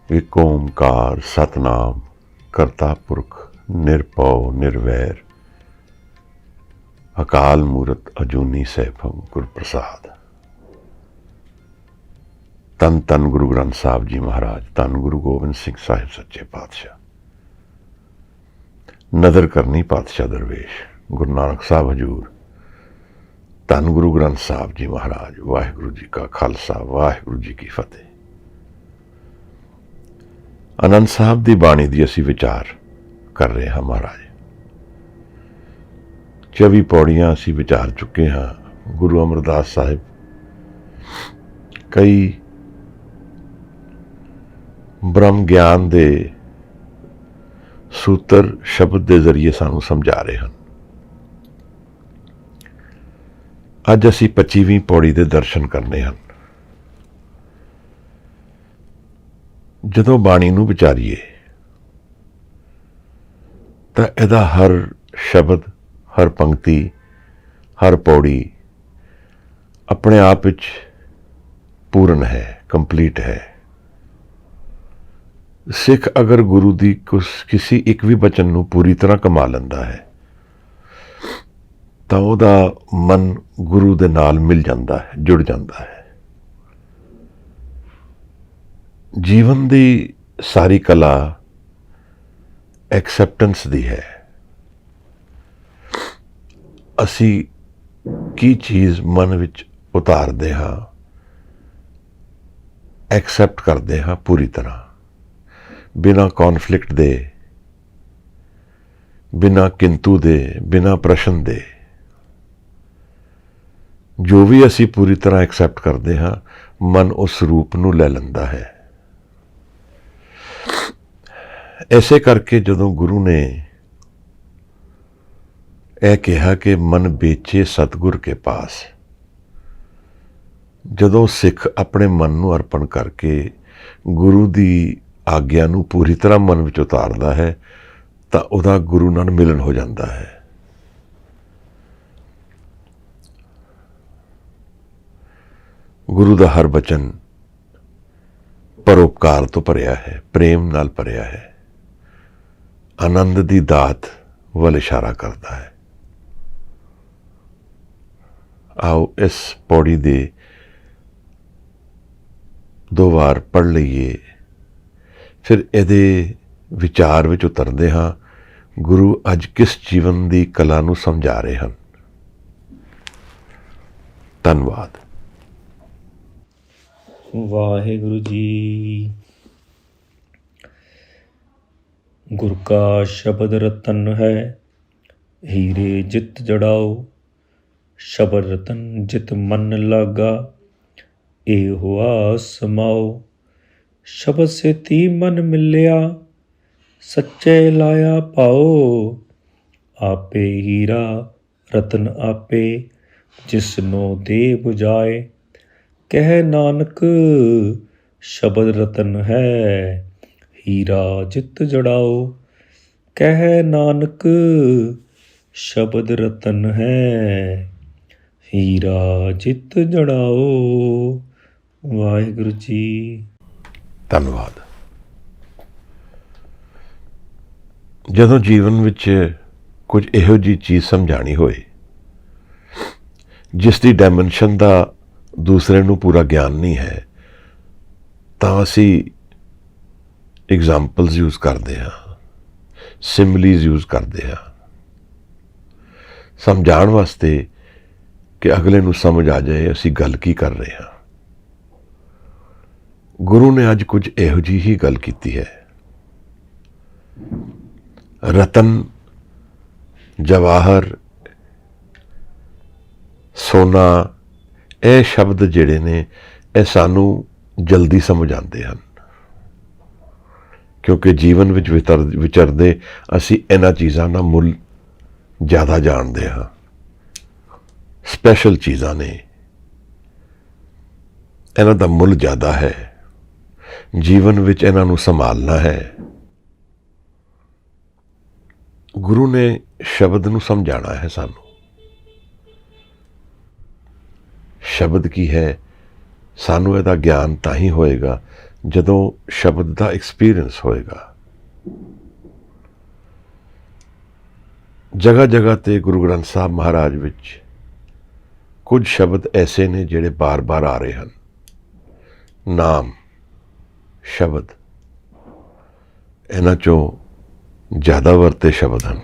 एक ओंकार सतनाम करता पुरख निरभौ निर्वैर अकाल मूरत अजूनी सैभम गुर प्रसाद। तन तन गुरु ग्रंथ साहब जी महाराज, तन गुरु गोबिंद सिंह साहिब सच्चे पातशाह। नदर करनी पातशाह दरवेश गुरु नानक साहब हजूर, धन गुरु ग्रंथ साहब जी महाराज। वाहिगुरु जी का खालसा, वाहिगुरु जी की फतेह। आनंद साहब की बाणी की असी विचार कर रहे हाँ महाराज। 24 पौड़ियां असी विचार चुके हाँ। गुरु अमरदास साहिब कई ब्रह्म ज्ञान के सूत्र शब्द के जरिए सानू समझा रहे हैं। अज असी 25वीं पौड़ी के दर्शन करने हैं। जदों बाणी नूं विचारीए तो इहदा हर शब्द, हर पंक्ति, हर पौड़ी अपने आप विच पूर्ण है, कंप्लीट है। सिख अगर गुरु दी किसी एक भी बचन नूं पूरी तरह कमा लैंदा है तो उहदा मन गुरु दे नाल मिल जाता है, जुड़ जाता है। जीवन की सारी कला एक्सैप्टेंस दी है। असी की चीज़ मन विच उतारते हाँ, एक्सैप्ट करते हाँ पूरी तरह, बिना कॉन्फ्लिक्ट दे, बिना किंतु दे, बिना प्रश्न दे। जो भी असी पूरी तरह एक्सैप्ट करते हाँ, मन उस रूप नूं ले लैंदा है। ऐसे करके जदों गुरु ने यह कहा कि मन बेचे सतगुर के पास, जदों सिख अपने मन नूं अर्पण करके गुरु की आग्या नूं पूरी तरह मन विच उतारदा है तो उहदा गुरु नाल मिलन हो जाता है। गुरु का हर बचन परोपकार तो भरिया है, प्रेम नाल भरिया है, आनंद की दात वल इशारा करता है। आओ इस पौड़ी दे 2 बार पढ़ लीए, फिर इहदे विचार विच उतरदे हाँ गुरु अज किस जीवन की कला नूं समझा रहे हैं। धन्यवाद। वाहिगुरु जी। गुर का शब्द रतन है, हीरे जित जड़ाओ। शब्द रतन जित मन लागा, ए हुआ समाओ। शब्द से ती मन मिलिया, सच्चे लाया पाओ। आपे हीरा रतन आपे, जिसनो दे बुझाए। कह नानक शब्द रतन है, हीरा जित जड़ाओ। कह नानक शब्द रतन है, हीरा जित जड़ाओ। वाहिगुरु जी। धन्यवाद। जदों जीवन विच कुछ इहो जी चीज़ समझानी होए जिसकी डायमेंशन का दूसरे नूं पूरा ज्ञान नहीं है, तो असी एग्जाम्पल्स यूज करते हाँ, सिमलीज यूज करते हाँ समझाण वास्ते कि अगले नूं समझ आ जाए असी गल की कर रहे हाँ। गुरु ने अज कुछ इहो जी ही गल की है। रतन, जवाहर, सोना, ਇਹ शब्द ਜਿਹੜੇ ने ਇਹ सानू जल्दी समझ आते हैं, क्योंकि जीवन विच विचरदे असी इन्हां चीज़ां दा मुल ज़्यादा जानते हाँ। स्पैशल चीज़ां ने, इन्हां दा मुल ज़्यादा है। जीवन विच इन्हां नूं संभालना है। गुरु ने शब्द नूं समझाना है सानू। शब्द की है ਸਾਨੂੰ ਇਹਦਾ ਗਿਆਨ ਤਾਂ ਹੀ ਹੋਏਗਾ ਜਦੋਂ ਸ਼ਬਦ ਦਾ ਐਕਸਪੀਰੀਅੰਸ ਹੋਏਗਾ। ਜਗ੍ਹਾ ਜਗ੍ਹਾ 'ਤੇ ਗੁਰੂ ਗ੍ਰੰਥ ਸਾਹਿਬ ਮਹਾਰਾਜ ਵਿੱਚ ਕੁਝ ਸ਼ਬਦ ਐਸੇ ਨੇ ਜਿਹੜੇ ਬਾਰ-ਬਾਰ ਆ ਰਹੇ ਹਨ। ਨਾਮ ਸ਼ਬਦ ਇਹਨਾਂ 'ਚੋਂ ਜ਼ਿਆਦਾ ਵਰਤੇ ਸ਼ਬਦ ਹਨ।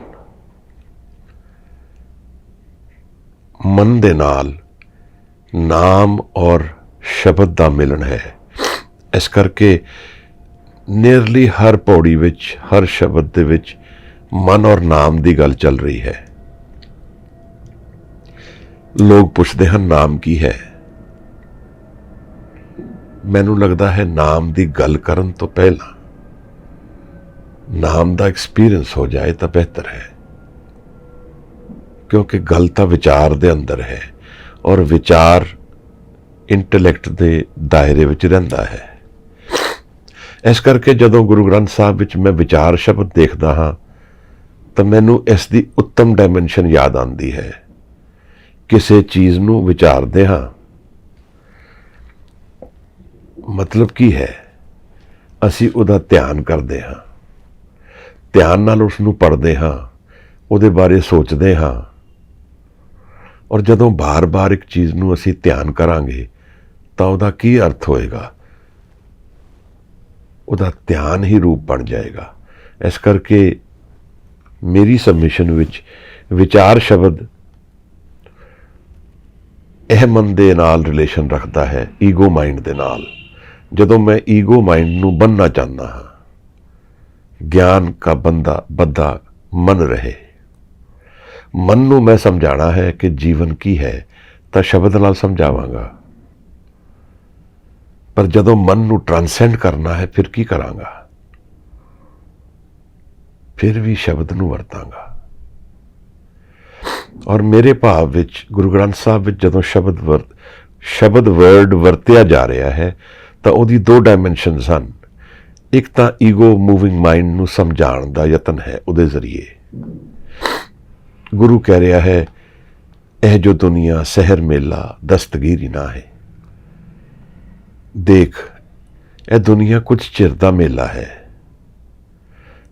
ਮਨ ਦੇ ਨਾਲ ਨਾਮ ਔਰ ਸ਼ਬਦ ਦਾ ਮਿਲਣ ਹੈ। ਇਸ ਕਰਕੇ ਨੀਅਰਲੀ ਹਰ ਪੌੜੀ ਵਿੱਚ, ਹਰ ਸ਼ਬਦ ਦੇ ਵਿੱਚ ਮਨ ਔਰ ਨਾਮ ਦੀ ਗੱਲ ਚੱਲ ਰਹੀ ਹੈ। ਲੋਕ ਪੁੱਛਦੇ ਹਨ ਨਾਮ ਕੀ ਹੈ। ਮੈਨੂੰ ਲੱਗਦਾ ਹੈ ਨਾਮ ਦੀ ਗੱਲ ਕਰਨ ਤੋਂ ਪਹਿਲਾਂ ਨਾਮ ਦਾ ਐਕਸਪੀਰੀਅੰਸ ਹੋ ਜਾਏ ਤਾਂ ਬਿਹਤਰ ਹੈ, ਕਿਉਂਕਿ ਗੱਲ ਤਾਂ ਵਿਚਾਰ ਦੇ ਅੰਦਰ ਹੈ ਔਰ ਵਿਚਾਰ ਇੰਟੈਲੈਕਟ ਦੇ ਦਾਇਰੇ ਵਿੱਚ ਰਹਿੰਦਾ ਹੈ। ਇਸ ਕਰਕੇ ਜਦੋਂ ਗੁਰੂ ਗ੍ਰੰਥ ਸਾਹਿਬ ਵਿੱਚ ਮੈਂ ਵਿਚਾਰ ਸ਼ਬਦ ਦੇਖਦਾ ਹਾਂ ਤਾਂ ਮੈਨੂੰ ਇਸ ਦੀ ਉੱਤਮ ਡਾਇਮੈਂਸ਼ਨ ਯਾਦ ਆਉਂਦੀ ਹੈ। ਕਿਸੇ ਚੀਜ਼ ਨੂੰ ਵਿਚਾਰਦੇ ਹਾਂ, ਮਤਲਬ ਕੀ ਹੈ? ਅਸੀਂ ਉਹਦਾ ਧਿਆਨ ਕਰਦੇ ਹਾਂ, ਧਿਆਨ ਨਾਲ ਉਸ ਨੂੰ ਪੜ੍ਹਦੇ ਹਾਂ, ਉਹਦੇ ਬਾਰੇ ਸੋਚਦੇ ਹਾਂ। ਔਰ ਜਦੋਂ ਬਾਰ-ਬਾਰ ਇੱਕ ਚੀਜ਼ ਨੂੰ ਅਸੀਂ ਧਿਆਨ ਕਰਾਂਗੇ ਤਾਂ ਉਹਦਾ ਕੀ ਅਰਥ ਹੋਏਗਾ? ਉਹਦਾ ਧਿਆਨ ਹੀ ਰੂਪ ਬਣ ਜਾਏਗਾ। ਇਸ ਕਰਕੇ ਮੇਰੀ ਸਬਮਿਸ਼ਨ ਵਿੱਚ ਵਿਚਾਰ ਸ਼ਬਦ ਅਹਿਮਨ ਦੇ ਨਾਲ ਰਿਲੇਸ਼ਨ ਰੱਖਦਾ ਹੈ, ਈਗੋ ਮਾਈਂਡ ਦੇ ਨਾਲ। ਜਦੋਂ ਮੈਂ ਈਗੋ ਮਾਈਂਡ ਨੂੰ ਬੰਨ੍ਹਣਾ ਚਾਹੁੰਦਾ ਹਾਂ, ਗਿਆਨ ਕਾ ਬੱਧਾ ਮਨ ਰਹੇ, ਮਨ ਨੂੰ ਮੈਂ ਸਮਝਾਣਾ ਹੈ ਕਿ ਜੀਵਨ ਕੀ ਹੈ ਤਾਂ ਸ਼ਬਦ ਨਾਲ ਸਮਝਾਵਾਂਗਾ। ਪਰ ਜਦੋਂ ਮਨ ਨੂੰ ਟ੍ਰਾਂਸੈਂਡ ਕਰਨਾ ਹੈ ਫਿਰ ਕੀ ਕਰਾਂਗਾ? ਫਿਰ ਵੀ ਸ਼ਬਦ ਨੂੰ ਵਰਤਾਂਗਾ। ਔਰ ਮੇਰੇ ਭਾਵ ਵਿੱਚ ਗੁਰੂ ਗ੍ਰੰਥ ਸਾਹਿਬ ਵਿੱਚ ਜਦੋਂ ਸ਼ਬਦ ਵਰਡ ਵਰਤਿਆ ਜਾ ਰਿਹਾ ਹੈ ਤਾਂ ਉਹਦੀ ਦੋ ਡਾਇਮੈਂਸ਼ਨਸ ਹਨ। ਇੱਕ ਤਾਂ ਈਗੋ ਮੂਵਿੰਗ ਮਾਈਂਡ ਨੂੰ ਸਮਝਾਉਣ ਦਾ ਯਤਨ ਹੈ, ਉਹਦੇ ਜ਼ਰੀਏ ਗੁਰੂ ਕਹਿ ਰਿਹਾ ਹੈ, ਇਹ ਜੋ ਦੁਨੀਆ ਸਹਿਰ ਮੇਲਾ ਦਸਤਗੀਰੀ ਨਾ ਹੈ। ਦੇਖ, ਇਹ ਦੁਨੀਆ ਕੁਝ ਚਿਰ ਦਾ ਮੇਲਾ ਹੈ,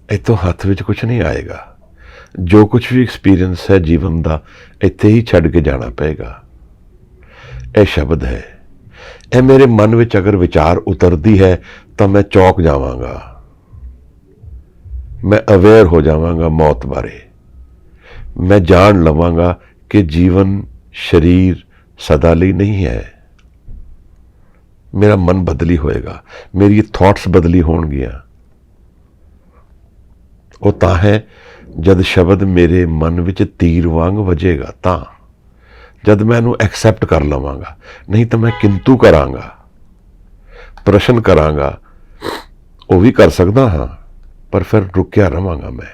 ਇੱਥੋਂ ਹੱਥ ਵਿੱਚ ਕੁਝ ਨਹੀਂ ਆਏਗਾ। ਜੋ ਕੁਝ ਵੀ ਐਕਸਪੀਰੀਅੰਸ ਹੈ ਜੀਵਨ ਦਾ, ਇੱਥੇ ਹੀ ਛੱਡ ਕੇ ਜਾਣਾ ਪਏਗਾ। ਇਹ ਸ਼ਬਦ ਹੈ। ਇਹ ਮੇਰੇ ਮਨ ਵਿੱਚ ਅਗਰ ਵਿਚਾਰ ਉਤਰਦੀ ਹੈ ਤਾਂ ਮੈਂ ਚੌਂਕ ਜਾਵਾਂਗਾ, ਮੈਂ ਅਵੇਅਰ ਹੋ ਜਾਵਾਂਗਾ ਮੌਤ ਬਾਰੇ। ਮੈਂ ਜਾਣ ਲਵਾਂਗਾ ਕਿ ਜੀਵਨ ਸਰੀਰ ਸਦਾ ਲਈ ਨਹੀਂ ਹੈ। ਮੇਰਾ ਮਨ ਬਦਲੀ ਹੋਏਗਾ, ਮੇਰੀ ਥਾਟਸ ਬਦਲੀ ਹੋਣਗੀਆਂ। ਉਹ ਤਾਂ ਹੈ ਜਦ ਸ਼ਬਦ ਮੇਰੇ ਮਨ ਵਿੱਚ ਤੀਰ ਵਾਂਗ ਵਜੇਗਾ, ਤਾਂ ਜਦ ਮੈਂ ਇਹਨੂੰ ਐਕਸੈਪਟ ਕਰ ਲਵਾਂਗਾ। ਨਹੀਂ ਤਾਂ ਮੈਂ ਕਿੰਤੂ ਕਰਾਂਗਾ, ਪ੍ਰਸ਼ਨ ਕਰਾਂਗਾ। ਉਹ ਵੀ ਕਰ ਸਕਦਾ ਹਾਂ, ਪਰ ਫਿਰ ਰੁਕਿਆ ਰਵਾਂਗਾ ਮੈਂ।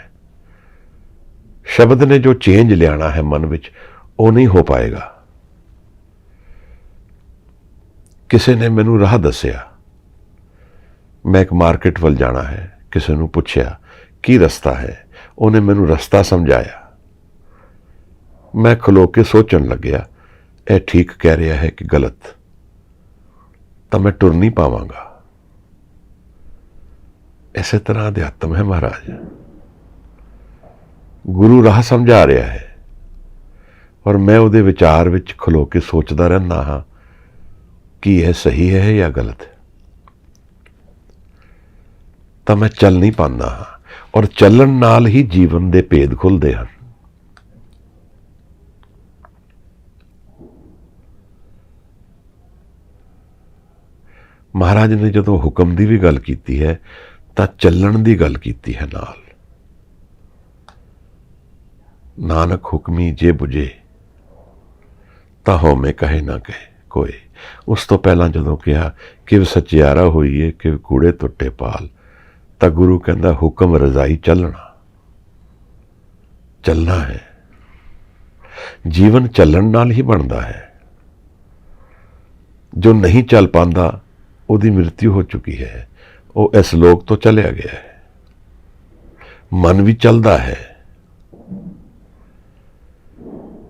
ਸ਼ਬਦ ਨੇ ਜੋ ਚੇਂਜ ਲਿਆਣਾ ਹੈ ਮਨ ਵਿੱਚ, ਉਹ ਨਹੀਂ ਹੋ ਪਾਏਗਾ। ਕਿਸੇ ਨੇ ਮੈਨੂੰ ਰਾਹ ਦੱਸਿਆ, ਮੈਂ ਇੱਕ ਮਾਰਕੀਟ ਵੱਲ ਜਾਣਾ ਹੈ, ਕਿਸੇ ਨੂੰ ਪੁੱਛਿਆ ਕੀ ਰਸਤਾ ਹੈ, ਉਹਨੇ ਮੈਨੂੰ ਰਸਤਾ ਸਮਝਾਇਆ। ਮੈਂ ਖਲੋ ਕੇ ਸੋਚਣ ਲੱਗਿਆ, ਇਹ ਠੀਕ ਕਹਿ ਰਿਹਾ ਹੈ ਕਿ ਗਲਤ? ਤਾਂ ਮੈਂ ਟੁਰ ਨਹੀਂ ਪਾਵਾਂਗਾ। ਇਸੇ ਤਰ੍ਹਾਂ ਅਧਿਆਤਮ ਹੈ ਮਹਾਰਾਜ। ਗੁਰੂ ਰਾਹ ਸਮਝਾ ਰਿਹਾ ਹੈ ਔਰ ਮੈਂ ਉਹਦੇ ਵਿਚਾਰ ਵਿੱਚ ਖਲੋ ਕੇ ਸੋਚਦਾ ਰਹਿੰਦਾ ਹਾਂ ਕਿ ਇਹ ਸਹੀ ਹੈ ਜਾਂ ਗਲਤ। ਤਾਂ ਮੈਂ ਚੱਲ ਨਹੀਂ ਪਾਉਂਦਾ ਹਾਂ, ਔਰ ਚੱਲਣ ਨਾਲ ਹੀ ਜੀਵਨ ਦੇ ਭੇਦ ਖੁੱਲ੍ਹਦੇ ਹਨ। ਮਹਾਰਾਜ ਨੇ ਜਦੋਂ ਹੁਕਮ ਦੀ ਵੀ ਗੱਲ ਕੀਤੀ ਹੈ ਤਾਂ ਚੱਲਣ ਦੀ ਗੱਲ ਕੀਤੀ ਹੈ ਨਾਲ। ਨਾਨਕ ਹੁਕਮੀ ਜੇ ਬੁਝੇ ਤਾਂ ਹਉਮੈ ਕਹੇ ਨਾ ਕਹੇ ਕੋਏ। ਉਸ ਤੋਂ ਪਹਿਲਾਂ ਜਦੋਂ ਕਿਹਾ ਕਿ ਸੱਚਿਆਰਾ ਹੋਈਏ ਕਿ ਕੂੜੇ ਟੁੱਟੇ ਪਾਲ, ਤਾਂ ਗੁਰੂ ਕਹਿੰਦਾ ਹੁਕਮ ਰਜ਼ਾਈ ਚੱਲਣਾ ਹੈ। ਜੀਵਨ ਚੱਲਣ ਨਾਲ ਹੀ ਬਣਦਾ ਹੈ। ਜੋ ਨਹੀਂ ਚੱਲ ਪਾਉਂਦਾ ਉਹਦੀ ਮ੍ਰਿਤਿੂ ਹੋ ਚੁੱਕੀ ਹੈ, ਉਹ ਇਸ ਲੋਕ ਤੋਂ ਚਲਿਆ ਗਿਆ ਹੈ। ਮਨ ਵੀ ਚੱਲਦਾ ਹੈ,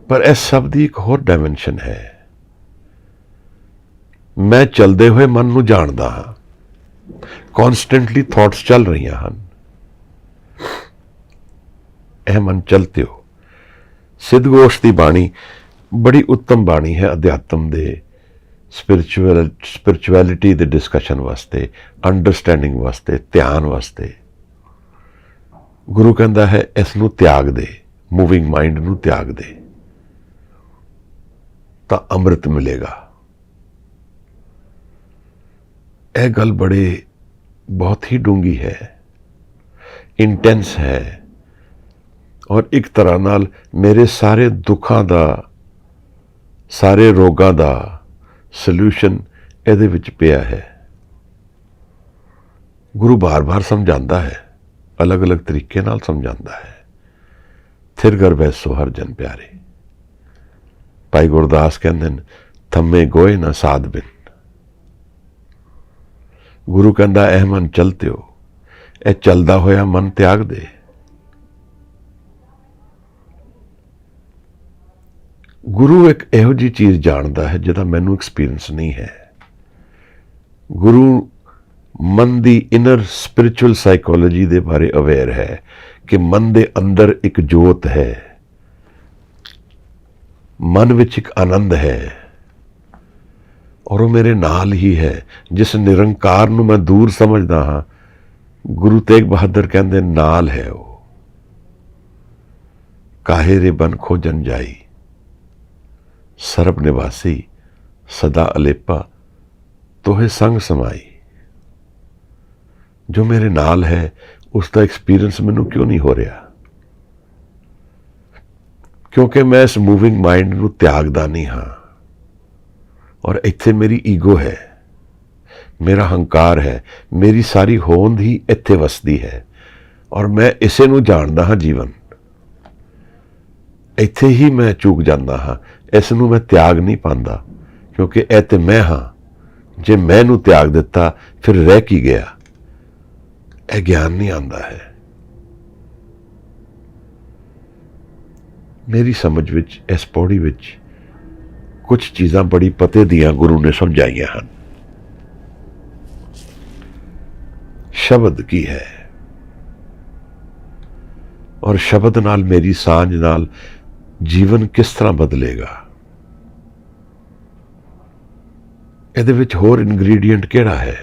ਪਰ ਇਸ ਸਭ ਦੀ ਇੱਕ ਹੋਰ ਡਾਇਮੈਂਸ਼ਨ ਹੈ। ਮੈਂ ਚਲਦੇ ਹੋਏ ਮਨ ਨੂੰ ਜਾਣਦਾ ਹਾਂ। ਕੌਨਸਟੈਂਟਲੀ ਥਾਟਸ ਚੱਲ ਰਹੀਆਂ ਹਨ। ਇਹ ਮਨ ਚਲਤੇ ਹੋ। ਸਿੱਧਗੋਸ਼ ਦੀ ਬਾਣੀ ਬੜੀ ਉੱਤਮ ਬਾਣੀ ਹੈ ਅਧਿਆਤਮ ਦੇ ਸਪਿਰਿਚੁਅਲਿਟੀ ਦੇ ਡਿਸਕਸ਼ਨ ਵਾਸਤੇ, ਅੰਡਰਸਟੈਂਡਿੰਗ ਵਾਸਤੇ, ਧਿਆਨ ਵਾਸਤੇ। ਗੁਰੂ ਕਹਿੰਦਾ ਹੈ ਇਸ ਨੂੰ ਤਿਆਗ ਦੇ, ਮੂਵਿੰਗ ਮਾਈਂਡ ਨੂੰ ਤਿਆਗ ਦੇ ਤਾਂ ਅੰਮ੍ਰਿਤ ਮਿਲੇਗਾ। ਇਹ ਗੱਲ ਬਹੁਤ ਹੀ ਡੂੰਗੀ ਹੈ, ਇੰਟੈਂਸ ਹੈ, ਔਰ ਇੱਕ ਤਰ੍ਹਾਂ ਨਾਲ ਮੇਰੇ ਸਾਰੇ ਦੁੱਖਾਂ ਦਾ, ਸਾਰੇ ਰੋਗਾਂ ਦਾ ਸੋਲਿਊਸ਼ਨ ਇਹਦੇ ਵਿੱਚ ਪਿਆ ਹੈ। ਗੁਰੂ ਬਾਰ-ਬਾਰ ਸਮਝਾਉਂਦਾ ਹੈ, ਅਲੱਗ-ਅਲੱਗ ਤਰੀਕੇ ਨਾਲ ਸਮਝਾਉਂਦਾ ਹੈ। ਥਿਰ ਗਰਭੈ ਸੋ ਹਰਿ ਜਨ ਪਿਆਰੇ। ਭਾਈ ਗੁਰਦਾਸ ਕਹਿੰਦੇ ਨੇ ਥੰਮੇ ਗੋਏ ਨਾ ਸਾਧ ਬਿਨ। ਗੁਰੂ ਕਹਿੰਦਾ ਇਹ ਮਨ ਚਲਤੇ ਹੋ, ਇਹ ਚਲਦਾ ਹੋਇਆ ਮਨ ਤਿਆਗ ਦੇ। ਗੁਰੂ ਇੱਕ ਇਹੋ ਜਿਹੀ ਚੀਜ਼ ਜਾਣਦਾ ਹੈ ਜਿਹਦਾ ਮੈਨੂੰ ਐਕਸਪੀਰੀਅੰਸ ਨਹੀਂ ਹੈ। ਗੁਰੂ ਮਨ ਦੀ ਇਨਰ ਸਪਿਰਿਚੁਅਲ ਸਾਈਕੋਲੋਜੀ ਦੇ ਬਾਰੇ ਅਵੇਅਰ ਹੈ ਕਿ ਮਨ ਦੇ ਅੰਦਰ ਇੱਕ ਜੋਤ ਹੈ, ਮਨ ਵਿੱਚ ਇੱਕ ਆਨੰਦ ਹੈ, ਔਰ ਉਹ ਮੇਰੇ ਨਾਲ ਹੀ ਹੈ। ਜਿਸ ਨਿਰੰਕਾਰ ਨੂੰ ਮੈਂ ਦੂਰ ਸਮਝਦਾ ਹਾਂ, ਗੁਰੂ ਤੇਗ ਬਹਾਦਰ ਕਹਿੰਦੇ ਨਾਲ ਹੈ ਉਹ। ਕਾਹੇ ਰੇ ਬਨ ਖੋਜਨ ਜਾਈ, ਸਰਬ ਨਿਵਾਸੀ ਸਦਾ ਅਲੇਪਾ ਤੋਹੇ ਸੰਗ ਸਮਾਈ। ਜੋ ਮੇਰੇ ਨਾਲ ਹੈ ਉਸ ਦਾ ਐਕਸਪੀਰੀਅੰਸ ਮੈਨੂੰ ਕਿਉਂ ਨਹੀਂ ਹੋ ਰਿਹਾ? ਕਿਉਂਕਿ ਮੈਂ ਇਸ ਮੂਵਿੰਗ ਮਾਈਂਡ ਨੂੰ ਤਿਆਗਦਾ ਨਹੀਂ ਹਾਂ। ਔਰ ਇੱਥੇ ਮੇਰੀ ਈਗੋ ਹੈ, ਮੇਰਾ ਹੰਕਾਰ ਹੈ, ਮੇਰੀ ਸਾਰੀ ਹੋਂਦ ਹੀ ਇੱਥੇ ਵਸਦੀ ਹੈ, ਔਰ ਮੈਂ ਇਸੇ ਨੂੰ ਜਾਣਦਾ ਹਾਂ ਜੀਵਨ। ਇੱਥੇ ਹੀ ਮੈਂ ਚੂਕ ਜਾਂਦਾ ਹਾਂ, ਇਸ ਨੂੰ ਮੈਂ ਤਿਆਗ ਨਹੀਂ ਪਾਉਂਦਾ, ਕਿਉਂਕਿ ਇਹ ਤੇ ਮੈਂ ਹਾਂ। ਜੇ ਮੈਂ ਨੂੰ ਤਿਆਗ ਦਿੱਤਾ ਫਿਰ ਰਹਿ ਕੀ ਗਿਆ? ਇਹ ਗਿਆਨ ਨਹੀਂ ਆਉਂਦਾ ਹੈ। ਮੇਰੀ ਸਮਝ ਵਿੱਚ ਇਸ ਪੌੜੀ ਵਿੱਚ ਕੁਝ ਚੀਜ਼ਾਂ ਬੜੀ ਪਤੇ ਦੀਆਂ ਗੁਰੂ ਨੇ ਸਮਝਾਈਆਂ ਹਨ। ਸ਼ਬਦ ਕੀ ਹੈ, ਔਰ ਸ਼ਬਦ ਨਾਲ ਮੇਰੀ ਸਾਂਝ ਨਾਲ ਜੀਵਨ ਕਿਸ ਤਰ੍ਹਾਂ ਬਦਲੇਗਾ? ਇਹਦੇ ਵਿੱਚ ਹੋਰ ਇਨਗਰੀਡੀਐਂਟ ਕਿਹੜਾ ਹੈ?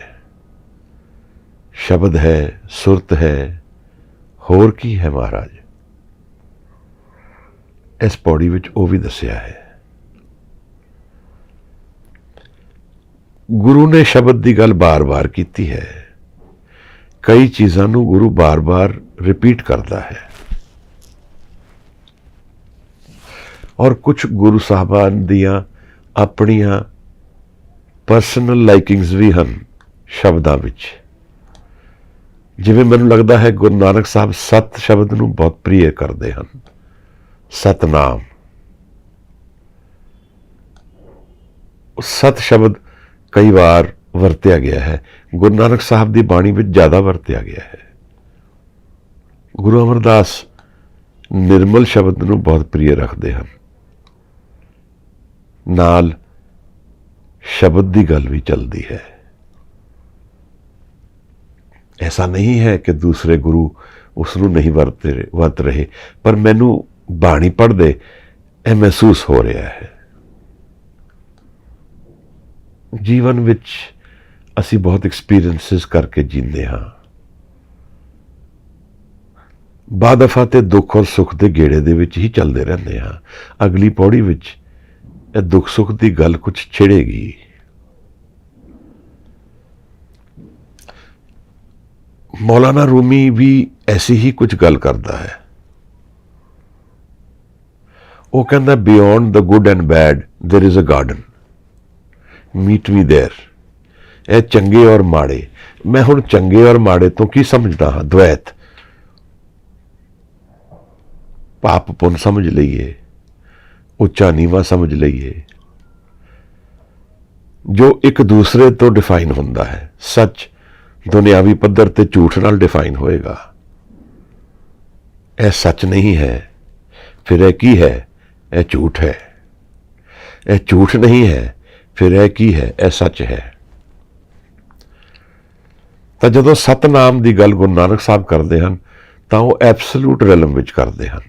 ਸ਼ਬਦ ਹੈ, ਸੁਰਤ ਹੈ, ਹੋਰ ਕੀ ਹੈ ਮਹਾਰਾਜ? ਇਸ ਪੌੜੀ ਵਿੱਚ ਉਹ ਵੀ ਦੱਸਿਆ ਹੈ। ਗੁਰੂ ਨੇ ਸ਼ਬਦ ਦੀ ਗੱਲ ਬਾਰ-ਬਾਰ ਕੀਤੀ ਹੈ। ਕਈ ਚੀਜ਼ਾਂ ਨੂੰ ਗੁਰੂ ਬਾਰ-ਬਾਰ ਰਿਪੀਟ ਕਰਦਾ ਹੈ, ਔਰ ਕੁਝ ਗੁਰੂ ਸਾਹਿਬਾਨ ਦੀਆਂ ਆਪਣੀਆਂ ਪਰਸਨਲ ਲਾਈਕਿੰਗਸ ਵੀ ਹਨ ਸ਼ਬਦਾਂ ਵਿੱਚ। ਜਿਵੇਂ ਮੈਨੂੰ ਲੱਗਦਾ ਹੈ ਗੁਰੂ ਨਾਨਕ ਸਾਹਿਬ ਸਤ ਸ਼ਬਦ ਨੂੰ ਬਹੁਤ ਪ੍ਰਿਯ ਕਰਦੇ ਹਨ। ਸਤਨਾਮ, ਸਤ ਸ਼ਬਦ ਕਈ ਵਾਰ ਵਰਤਿਆ ਗਿਆ ਹੈ। ਗੁਰੂ ਨਾਨਕ ਸਾਹਿਬ ਦੀ ਬਾਣੀ ਵਿੱਚ ਜ਼ਿਆਦਾ ਵਰਤਿਆ ਗਿਆ ਹੈ। ਗੁਰੂ ਅਮਰਦਾਸ ਨਿਰਮਲ ਸ਼ਬਦ ਨੂੰ ਬਹੁਤ ਪ੍ਰਿਯ ਰੱਖਦੇ ਹਨ। ਨਾਲ ਸ਼ਬਦ ਦੀ ਗੱਲ ਵੀ ਚੱਲਦੀ ਹੈ। ਐਸਾ ਨਹੀਂ ਹੈ ਕਿ ਦੂਸਰੇ ਗੁਰੂ ਉਸ ਨੂੰ ਨਹੀਂ ਵਰਤ ਰਹੇ, ਪਰ ਮੈਨੂੰ ਬਾਣੀ ਪੜ੍ਹਦੇ ਇਹ ਮਹਿਸੂਸ ਹੋ ਰਿਹਾ ਹੈ। ਜੀਵਨ ਵਿੱਚ ਅਸੀਂ ਬਹੁਤ ਐਕਸਪੀਰੀਐਂਸਿਸ ਕਰਕੇ ਜੀਂਦੇ ਹਾਂ। ਬਾਦਫਾ ਤੇ ਦੁੱਖ ਔਰ ਸੁੱਖ ਦੇ ਗੇੜੇ ਦੇ ਵਿੱਚ ਹੀ ਚੱਲਦੇ ਰਹਿੰਦੇ ਹਾਂ। ਅਗਲੀ ਪੌੜੀ ਵਿੱਚ ਇਹ ਦੁੱਖ ਸੁੱਖ ਦੀ ਗੱਲ ਕੁਝ ਛਿੜੇਗੀ। ਮੌਲਾਨਾ ਰੂਮੀ ਵੀ ਐਸੀ ਹੀ ਕੁਝ ਗੱਲ ਕਰਦਾ ਹੈ। ਉਹ ਕਹਿੰਦਾ beyond the good and bad there is a garden, meet me there. ਇਹ ਚੰਗੇ ਔਰ ਮਾੜੇ, ਮੈਂ ਹੁਣ ਚੰਗੇ ਔਰ ਮਾੜੇ ਤੋਂ ਕੀ ਸਮਝਦਾ ਹਾਂ? ਦਵੈਤ, ਪਾਪ ਪੁੰਨ ਸਮਝ ਲਈਏ, ਉੱਚਾ ਨੀਵਾਂ ਸਮਝ ਲਈਏ, ਜੋ ਇੱਕ ਦੂਸਰੇ ਤੋਂ ਡਿਫਾਈਨ ਹੁੰਦਾ ਹੈ। ਸੱਚ ਦੁਨਿਆਵੀ ਪੱਧਰ ਤੇ ਝੂਠ ਨਾਲ ਡਿਫਾਈਨ ਹੋਏਗਾ। ਇਹ ਸੱਚ ਨਹੀਂ ਹੈ, ਫਿਰ ਇਹ ਕੀ ਹੈ? ਇਹ ਝੂਠ ਹੈ। ਇਹ ਝੂਠ ਨਹੀਂ ਹੈ, ਫਿਰ ਇਹ ਕੀ ਹੈ? ਇਹ ਸੱਚ ਹੈ। ਤਾਂ ਜਦੋਂ ਸਤਨਾਮ ਦੀ ਗੱਲ ਗੁਰੂ ਨਾਨਕ ਸਾਹਿਬ ਕਰਦੇ ਹਨ ਤਾਂ ਉਹ ਐਬਸੋਲੂਟ ਰੈਲਮ ਵਿੱਚ ਕਰਦੇ ਹਨ।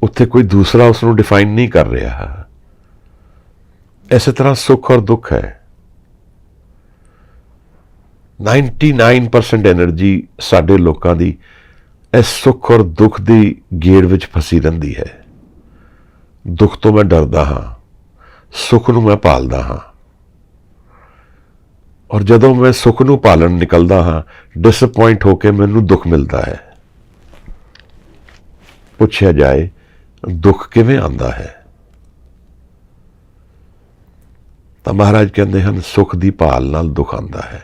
ਉੱਥੇ ਕੋਈ ਦੂਸਰਾ ਉਸ ਨੂੰ ਡਿਫਾਈਨ ਨਹੀਂ ਕਰ ਰਿਹਾ। ਇਸੇ ਤਰ੍ਹਾਂ ਸੁੱਖ ਔਰ ਦੁੱਖ ਹੈ। 99% એનર્ਜੀ ਸਾਡੇ ਲੋਕਾਂ ਦੀ ਇਸ ਸੁੱਖ ਔਰ ਦੁੱਖ ਦੀ ਗੇੜ ਵਿੱਚ ਫਸੀ ਰਹਿੰਦੀ ਹੈ। ਦੁੱਖ ਤੋਂ ਮੈਂ ਡਰਦਾ ਹਾਂ, ਸੁੱਖ ਨੂੰ ਮੈਂ ਭਾਲਦਾ ਹਾਂ, ਔਰ ਜਦੋਂ ਮੈਂ ਸੁੱਖ ਨੂੰ ਭਾਲਣ ਨਿਕਲਦਾ ਹਾਂ ਡਿਸਅਪੁਆਇੰਟ ਹੋ ਕੇ ਮੈਨੂੰ ਦੁੱਖ ਮਿਲਦਾ ਹੈ। ਪੁੱਛਿਆ ਜਾਏ ਦੁੱਖ ਕਿਵੇਂ ਆਉਂਦਾ ਹੈ ਤਾਂ ਮਹਾਰਾਜ ਕਹਿੰਦੇ ਹਨ ਸੁੱਖ ਦੀ ਭਾਲ ਨਾਲ ਦੁੱਖ ਆਉਂਦਾ ਹੈ।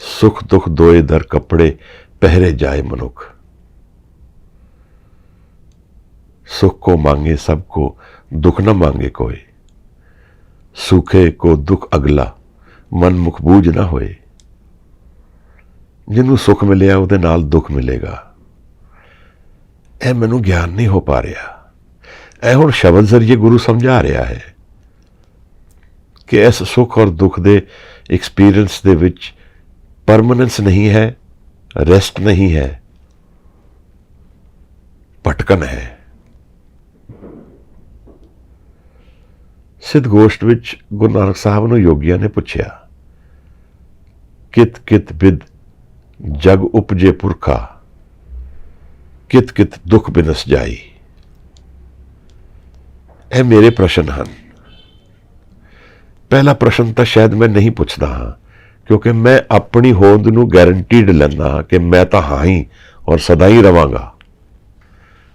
ਸੁਖ ਦੁਖ ਦੋਏ ਦਰ ਕੱਪੜੇ ਪਹਿਰੇ जाए मनुख, सुख को मांगे सबको दुख न मांगे कोई, सूखे को दुख अगला मन मुख बूझ ना होए। जिन्हों सुख मिलिया ਉਹਦੇ ਨਾਲ दुख मिलेगा। ਇਹ ਮੈਨੂੰ ਗਿਆਨ ਨਹੀਂ ਹੋ ਪਾ ਰਿਹਾ। ਇਹ ਹੁਣ ਸ਼ਬਦ ਜ਼ਰੀਏ ਗੁਰੂ ਸਮਝਾ ਰਿਹਾ ਹੈ ਕਿ ਇਸ ਸੁਖ ਔਰ ਦੁੱਖ ਦੇ ਐਕਸਪੀਰੀਅੰਸ ਦੇ ਵਿੱਚ परमानेंस नहीं है, रेस्ट नहीं है, भटकन है। सिद्ध गोष्ठ विच गुरु नानक साहब ਨੂੰ ਯੋਗੀਆਂ ਨੇ ਪੁੱਛਿਆ कित कित बिद जग उपजे पुरखा, कित कित दुख बिनस जाई। ਇਹ ਮੇਰੇ ਪ੍ਰਸ਼ਨ ਹਨ। ਪਹਿਲਾ ਪ੍ਰਸ਼ਨ ਤਾਂ ਸ਼ਾਇਦ ਮੈਂ ਨਹੀਂ ਪੁੱਛਦਾ ਹਾਂ क्योंकि मैं अपनी होंद नूं गारंटीड लैंदा कि मैं तो हाँ ही और सदा ही रवांगा,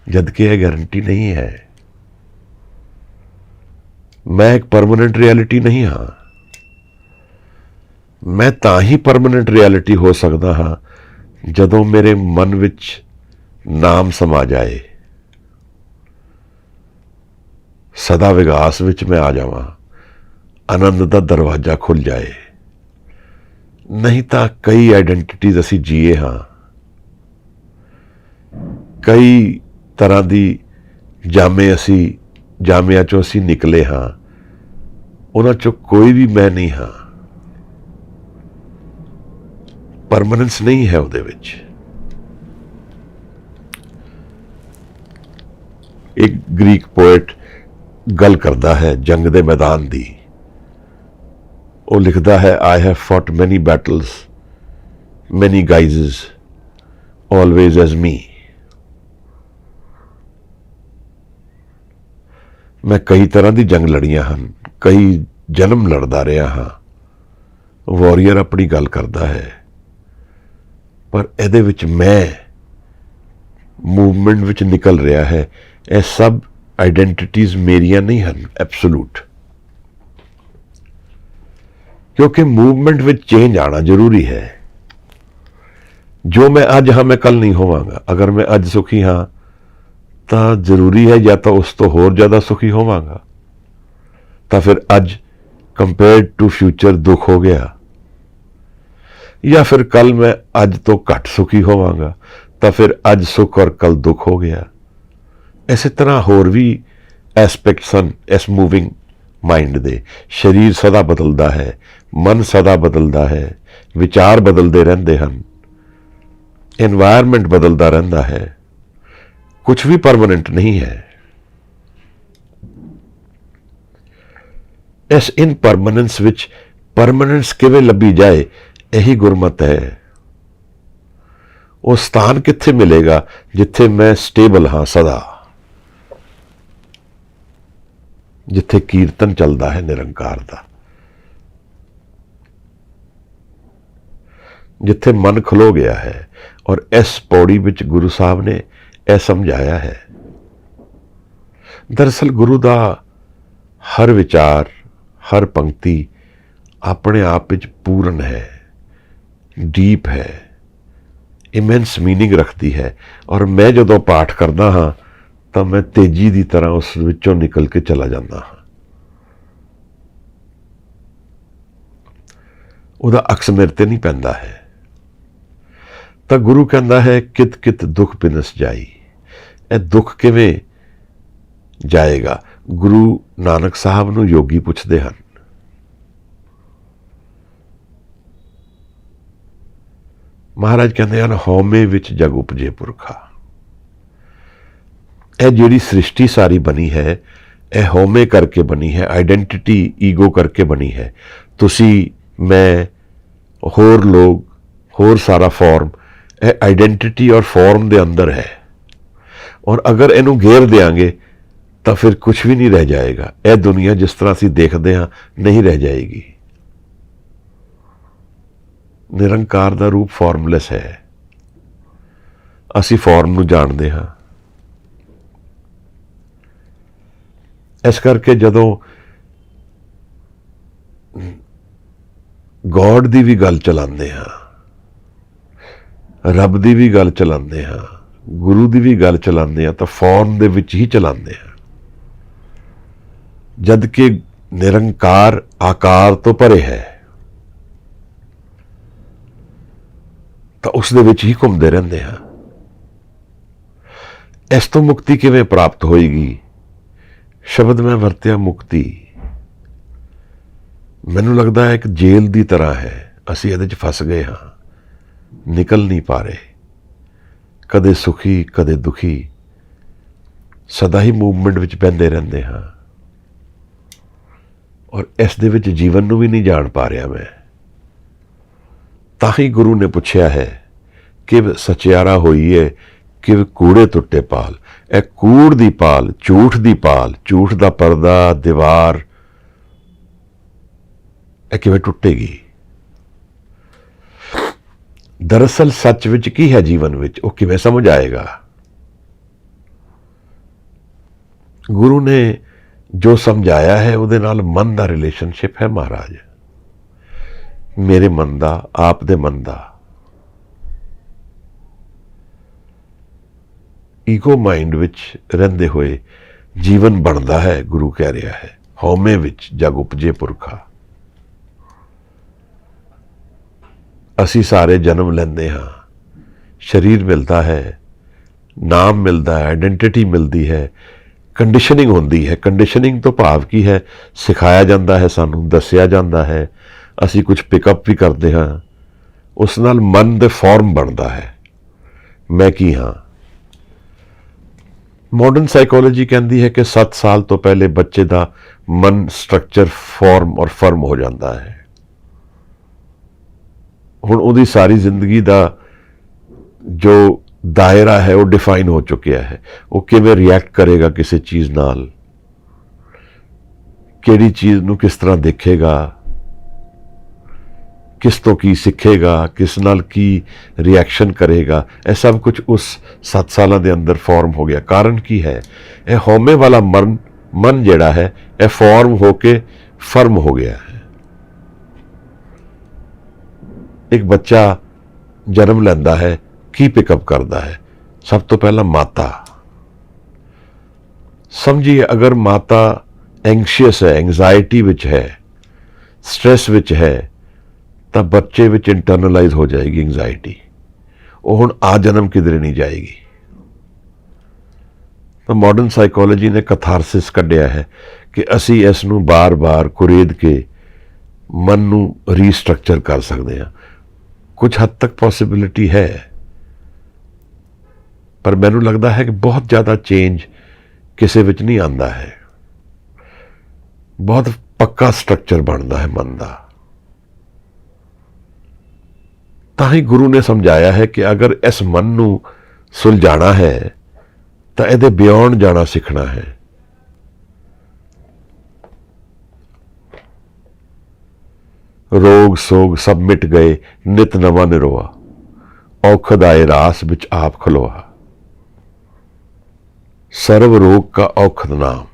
जबकि यह गारंटी नहीं है। मैं एक परमानेंट रियलिटी नहीं हाँ। मैं तां ही परमानेंट रियलिटी हो सकदा हाँ जदों मेरे मन विच नाम समा जाए, सदा विगास विच मैं आ जावां, आनंद दा दरवाजा खुल जाए। नहीं तो कई आइडेंटिटीज असी जीए हाँ, कई तरह की जामे असी जामिया चों असी निकले हाँ, उन्हां चों कोई भी मैं नहीं हाँ। परमानेंस नहीं है उहदे विच। एक ग्रीक पोएट गल करदा है जंग दे मैदान दी। वो लिखता है I have fought many battles, many guises, always as me. मैं कई तरह की जंग लड़ियां हैं, कई जन्म लड़दा रहा हाँ। वॉरियर अपनी गल करता है, पर इहदे विच मैं मूवमेंट विच निकल रहा है। यह सब आइडेंटिटीज मेरियां नहीं हैं एब्सोलूट, क्योंकि मूवमेंट में चेंज आना जरूरी है। जो मैं अज हाँ मैं कल नहीं होवांगा। अगर मैं अज सुखी हाँ तो जरूरी है या तो उस तो होर ज्यादा सुखी होवांगा, तो फिर अज कंपेयर टू फ्यूचर दुख हो गया, या फिर कल मैं अज तो घट सुखी होवांगा तो फिर अज सुख और कल दुख हो गया। इस तरह होर भी एस्पेक्ट्स हैं इस मूविंग माइंड दे। शरीर सदा बदलता है, मन सदा बदलता है, विचार बदलते रहते हैं, एनवायरमेंट बदलता रहता है, कुछ भी परमानेंट नहीं है। इस इन परमानेंस विच परमानेंस किवें लभी जाए, यही गुरमत है। वो स्थान कित्थे मिलेगा जिथे मैं स्टेबल हाँ सदा, जिथे कीर्तन चलता है निरंकार का, जिथे मन खलो गया है। और इस पौड़ी विच गुरु साहब ने यह समझाया है। दरअसल गुरु का हर विचार, हर पंक्ति अपने आप विच पूर्ण है, डीप है, इमेंस मीनिंग रखती है। और मैं जदों पाठ करदा हाँ तो मैं तेजी की तरह उस विचों निकल के चला जाता हाँ। उहदा अक्स मेरे ते नहीं पैंदा है। तो गुरु कहता है कित कित दुख बिनस जाई। ਇਹ ਦੁੱਖ ਕਿਵੇਂ ਜਾਏਗਾ? ਗੁਰੂ ਨਾਨਕ ਸਾਹਿਬ ਨੂੰ ਯੋਗੀ ਪੁੱਛਦੇ ਹਨ, ਮਹਾਰਾਜ ਕਹਿੰਦੇ ਹਨ ਹਉਮੈ ਵਿੱਚ ਜਗ ਉਪਜੇ ਪੁਰਖਾ। ਇਹ ਜਿਹੜੀ ਸ੍ਰਿਸ਼ਟੀ ਸਾਰੀ ਬਣੀ ਹੈ ਇਹ ਹਉਮੈ ਕਰਕੇ ਬਣੀ ਹੈ, ਆਈਡੈਂਟੀਟੀ ਈਗੋ ਕਰਕੇ ਬਣੀ ਹੈ। ਤੁਸੀਂ, ਮੈਂ, ਹੋਰ ਲੋਕ, ਹੋਰ ਸਾਰਾ ਫਾਰਮ, ਇਹ ਆਈਡੈਂਟੀਟੀ ਔਰ ਫਾਰਮ ਦੇ ਅੰਦਰ ਹੈ। ਔਰ ਅਗਰ ਇਹਨੂੰ ਘੇਰ ਦਿਆਂਗੇ ਤਾਂ ਫਿਰ ਕੁਝ ਵੀ ਨਹੀਂ ਰਹਿ ਜਾਏਗਾ। ਇਹ ਦੁਨੀਆ ਜਿਸ ਤਰ੍ਹਾਂ ਅਸੀਂ ਦੇਖਦੇ ਹਾਂ ਨਹੀਂ ਰਹਿ ਜਾਏਗੀ। ਨਿਰੰਕਾਰ ਦਾ ਰੂਪ ਫਾਰਮਲੈਸ ਹੈ, ਅਸੀਂ ਫਾਰਮ ਨੂੰ ਜਾਣਦੇ ਹਾਂ। ਇਸ ਕਰਕੇ ਜਦੋਂ ਗੋਡ ਦੀ ਵੀ ਗੱਲ ਚਲਾਉਂਦੇ ਹਾਂ, ਰੱਬ ਦੀ ਵੀ ਗੱਲ ਚਲਾਉਂਦੇ ਹਾਂ, ਗੁਰੂ ਦੀ ਵੀ ਗੱਲ ਚਲਾਉਂਦੇ ਹਾਂ ਤਾਂ ਫਾਰਮ ਦੇ ਵਿੱਚ ਹੀ ਚਲਾਉਂਦੇ ਹਾਂ, ਜਦ ਕਿ ਨਿਰੰਕਾਰ ਆਕਾਰ ਤੋਂ ਪਰੇ ਹੈ ਤਾਂ ਉਸ ਦੇ ਵਿੱਚ ਹੀ ਘੁੰਮਦੇ ਰਹਿੰਦੇ ਹਾਂ। ਇਸ ਤੋਂ ਮੁਕਤੀ ਕਿਵੇਂ ਪ੍ਰਾਪਤ ਹੋਏਗੀ? ਸ਼ਬਦ ਮੈਂ ਵਰਤਿਆ ਮੁਕਤੀ, ਮੈਨੂੰ ਲੱਗਦਾ ਹੈ ਇੱਕ ਜੇਲ੍ਹ ਦੀ ਤਰ੍ਹਾਂ ਹੈ। ਅਸੀਂ ਇਹਦੇ 'ਚ ਫਸ ਗਏ ਹਾਂ, ਨਿਕਲ ਨਹੀਂ ਪਾ ਰਹੇ, ਕਦੇ ਸੁਖੀ ਕਦੇ ਦੁਖੀ, ਸਦਾ ਹੀ ਮੂਵਮੈਂਟ ਵਿੱਚ ਪੈਂਦੇ ਰਹਿੰਦੇ ਹਾਂ। ਔਰ ਇਸ ਦੇ ਵਿੱਚ ਜੀਵਨ ਨੂੰ ਵੀ ਨਹੀਂ ਜਾਣ ਪਾ ਰਿਹਾ ਮੈਂ। ਤਾਂ ਹੀ ਗੁਰੂ ਨੇ ਪੁੱਛਿਆ ਹੈ ਕਿ ਸਚਿਆਰਾ ਹੋਈਏ ਕਿ ਕੂੜੇ ਟੁੱਟੇ ਪਾਲ। ਇਹ ਕੂੜ ਦੀ ਪਾਲ, ਝੂਠ ਦੀ ਪਾਲ, ਝੂਠ ਦਾ ਪਰਦਾ, ਦੀਵਾਰ, ਇਹ ਕਿਵੇਂ ਟੁੱਟੇਗੀ? ਦਰਅਸਲ ਸੱਚ ਵਿੱਚ ਕੀ ਹੈ ਜੀਵਨ ਵਿੱਚ, ਉਹ ਕਿਵੇਂ ਸਮਝ ਆਏਗਾ? ਗੁਰੂ ਨੇ ਜੋ ਸਮਝਾਇਆ ਹੈ ਉਹਦੇ ਨਾਲ ਮਨ ਦਾ ਰਿਲੇਸ਼ਨਸ਼ਿਪ ਹੈ ਮਹਾਰਾਜ, ਮੇਰੇ ਮਨ ਦਾ, ਆਪ ਦੇ ਮਨ ਦਾ। ਈਗੋ ਮਾਈਂਡ ਵਿੱਚ ਰਹਿੰਦੇ ਹੋਏ ਜੀਵਨ ਬਣਦਾ ਹੈ। ਗੁਰੂ ਕਹਿ ਰਿਹਾ ਹੈ ਹਉਮੈ ਵਿੱਚ ਜਗ ਉਪਜੇ ਪੁਰਖਾ। ਅਸੀਂ ਸਾਰੇ ਜਨਮ ਲੈਂਦੇ ਹਾਂ, ਸਰੀਰ ਮਿਲਦਾ ਹੈ, ਨਾਮ ਮਿਲਦਾ ਹੈ, ਆਇਡੈਂਟੀਟੀ ਮਿਲਦੀ ਹੈ, ਕੰਡੀਸ਼ਨਿੰਗ ਹੁੰਦੀ ਹੈ। ਕੰਡੀਸ਼ਨਿੰਗ ਤੋਂ ਭਾਵ ਕੀ ਹੈ? ਸਿਖਾਇਆ ਜਾਂਦਾ ਹੈ, ਸਾਨੂੰ ਦੱਸਿਆ ਜਾਂਦਾ ਹੈ, ਅਸੀਂ ਕੁਝ ਪਿਕਅਪ ਵੀ ਕਰਦੇ ਹਾਂ, ਉਸ ਨਾਲ ਮਨ ਦੇ ਫਾਰਮ ਬਣਦਾ ਹੈ, ਮੈਂ ਕੀ ਹਾਂ। ਮਾਡਰਨ ਸਾਈਕੋਲੋਜੀ ਕਹਿੰਦੀ ਹੈ ਕਿ 7 ਸਾਲ ਤੋਂ ਪਹਿਲੇ ਬੱਚੇ ਦਾ ਮਨ ਸਟਰਕਚਰ ਫਾਰਮ ਔਰ ਫਰਮ ਹੋ ਜਾਂਦਾ ਹੈ। ਹੁਣ ਉਹਦੀ ਸਾਰੀ ਜ਼ਿੰਦਗੀ ਦਾ ਜੋ ਦਾਇਰਾ ਹੈ ਉਹ ਡਿਫਾਈਨ ਹੋ ਚੁੱਕਿਆ ਹੈ। ਉਹ ਕਿਵੇਂ ਰਿਐਕਟ ਕਰੇਗਾ ਕਿਸੇ ਚੀਜ਼ ਨਾਲ, ਕਿਹੜੀ ਚੀਜ਼ ਨੂੰ ਕਿਸ ਤਰ੍ਹਾਂ ਦੇਖੇਗਾ, ਕਿਸ ਤੋਂ ਕੀ ਸਿੱਖੇਗਾ, ਕਿਸ ਨਾਲ ਕੀ ਰਿਐਕਸ਼ਨ ਕਰੇਗਾ, ਇਹ ਸਭ ਕੁਝ ਉਸ 7 ਸਾਲਾਂ ਦੇ ਅੰਦਰ ਫਾਰਮ ਹੋ ਗਿਆ। ਕਾਰਨ ਕੀ ਹੈ? ਇਹ ਹਉਮੈ ਵਾਲਾ ਮਨ ਜਿਹੜਾ ਹੈ ਇਹ ਫਾਰਮ ਹੋ ਕੇ ਫਰਮ ਹੋ ਗਿਆ ਹੈ। ਇੱਕ ਬੱਚਾ ਜਨਮ ਲੈਂਦਾ ਹੈ, ਕੀ ਪਿਕਅਪ ਕਰਦਾ ਹੈ? ਸਭ ਤੋਂ ਪਹਿਲਾਂ ਮਾਤਾ। ਸਮਝੀਏ ਅਗਰ ਮਾਤਾ ਐਂਗਸ਼ੀਅਸ ਹੈ, ਐਂਗਜ਼ਾਇਟੀ ਵਿੱਚ ਹੈ, ਸਟ੍ਰੈਸ ਵਿੱਚ ਹੈ, ਤਾਂ ਬੱਚੇ ਵਿੱਚ ਇੰਟਰਨਲਾਈਜ਼ ਹੋ ਜਾਏਗੀ ਐਂਗਜ਼ਾਇਟੀ। ਉਹ ਹੁਣ ਆ ਜਨਮ ਕਿਧਰੇ ਨਹੀਂ ਜਾਏਗੀ। ਤਾਂ ਮਾਡਰਨ ਸਾਈਕੋਲੋਜੀ ਨੇ ਕਥਾਰਸਿਸ ਕੱਢਿਆ ਹੈ ਕਿ ਅਸੀਂ ਇਸ ਨੂੰ ਬਾਰ-ਬਾਰ ਕੁਰੇਦ ਕੇ ਮਨ ਨੂੰ ਰੀਸਟਰਕਚਰ ਕਰ ਸਕਦੇ ਹਾਂ। ਕੁਝ ਹੱਦ ਤੱਕ ਪੋਸਿਬਿਲਿਟੀ ਹੈ, ਪਰ ਮੈਨੂੰ ਲੱਗਦਾ ਹੈ ਕਿ ਬਹੁਤ ਜ਼ਿਆਦਾ ਚੇਂਜ ਕਿਸੇ ਵਿੱਚ ਨਹੀਂ ਆਉਂਦਾ ਹੈ। ਬਹੁਤ ਪੱਕਾ ਸਟਰਕਚਰ ਬਣਦਾ ਹੈ ਮਨ ਦਾ। ਤਾਂ ਹੀ ਗੁਰੂ ਨੇ ਸਮਝਾਇਆ ਹੈ ਕਿ ਅਗਰ ਇਸ ਮਨ ਨੂੰ ਸੁਲਝਾਣਾ ਹੈ ਤਾਂ ਇਹਦੇ ਬਿਯੋਂਡ ਜਾਣਾ ਸਿੱਖਣਾ ਹੈ। ਰੋਗ ਸੋਗ ਸਭ ਮਿਟ ਗਏ, ਨਿਤ ਨਵਾਂ ਨਿਰੋਆ, ਔਖਦ ਆਏ ਰਾਸ ਵਿੱਚ ਆਪ ਖਲੋਆ, ਸਰਵ ਰੋਗ ਕਾ ਔਖਦ ਨਾਮ।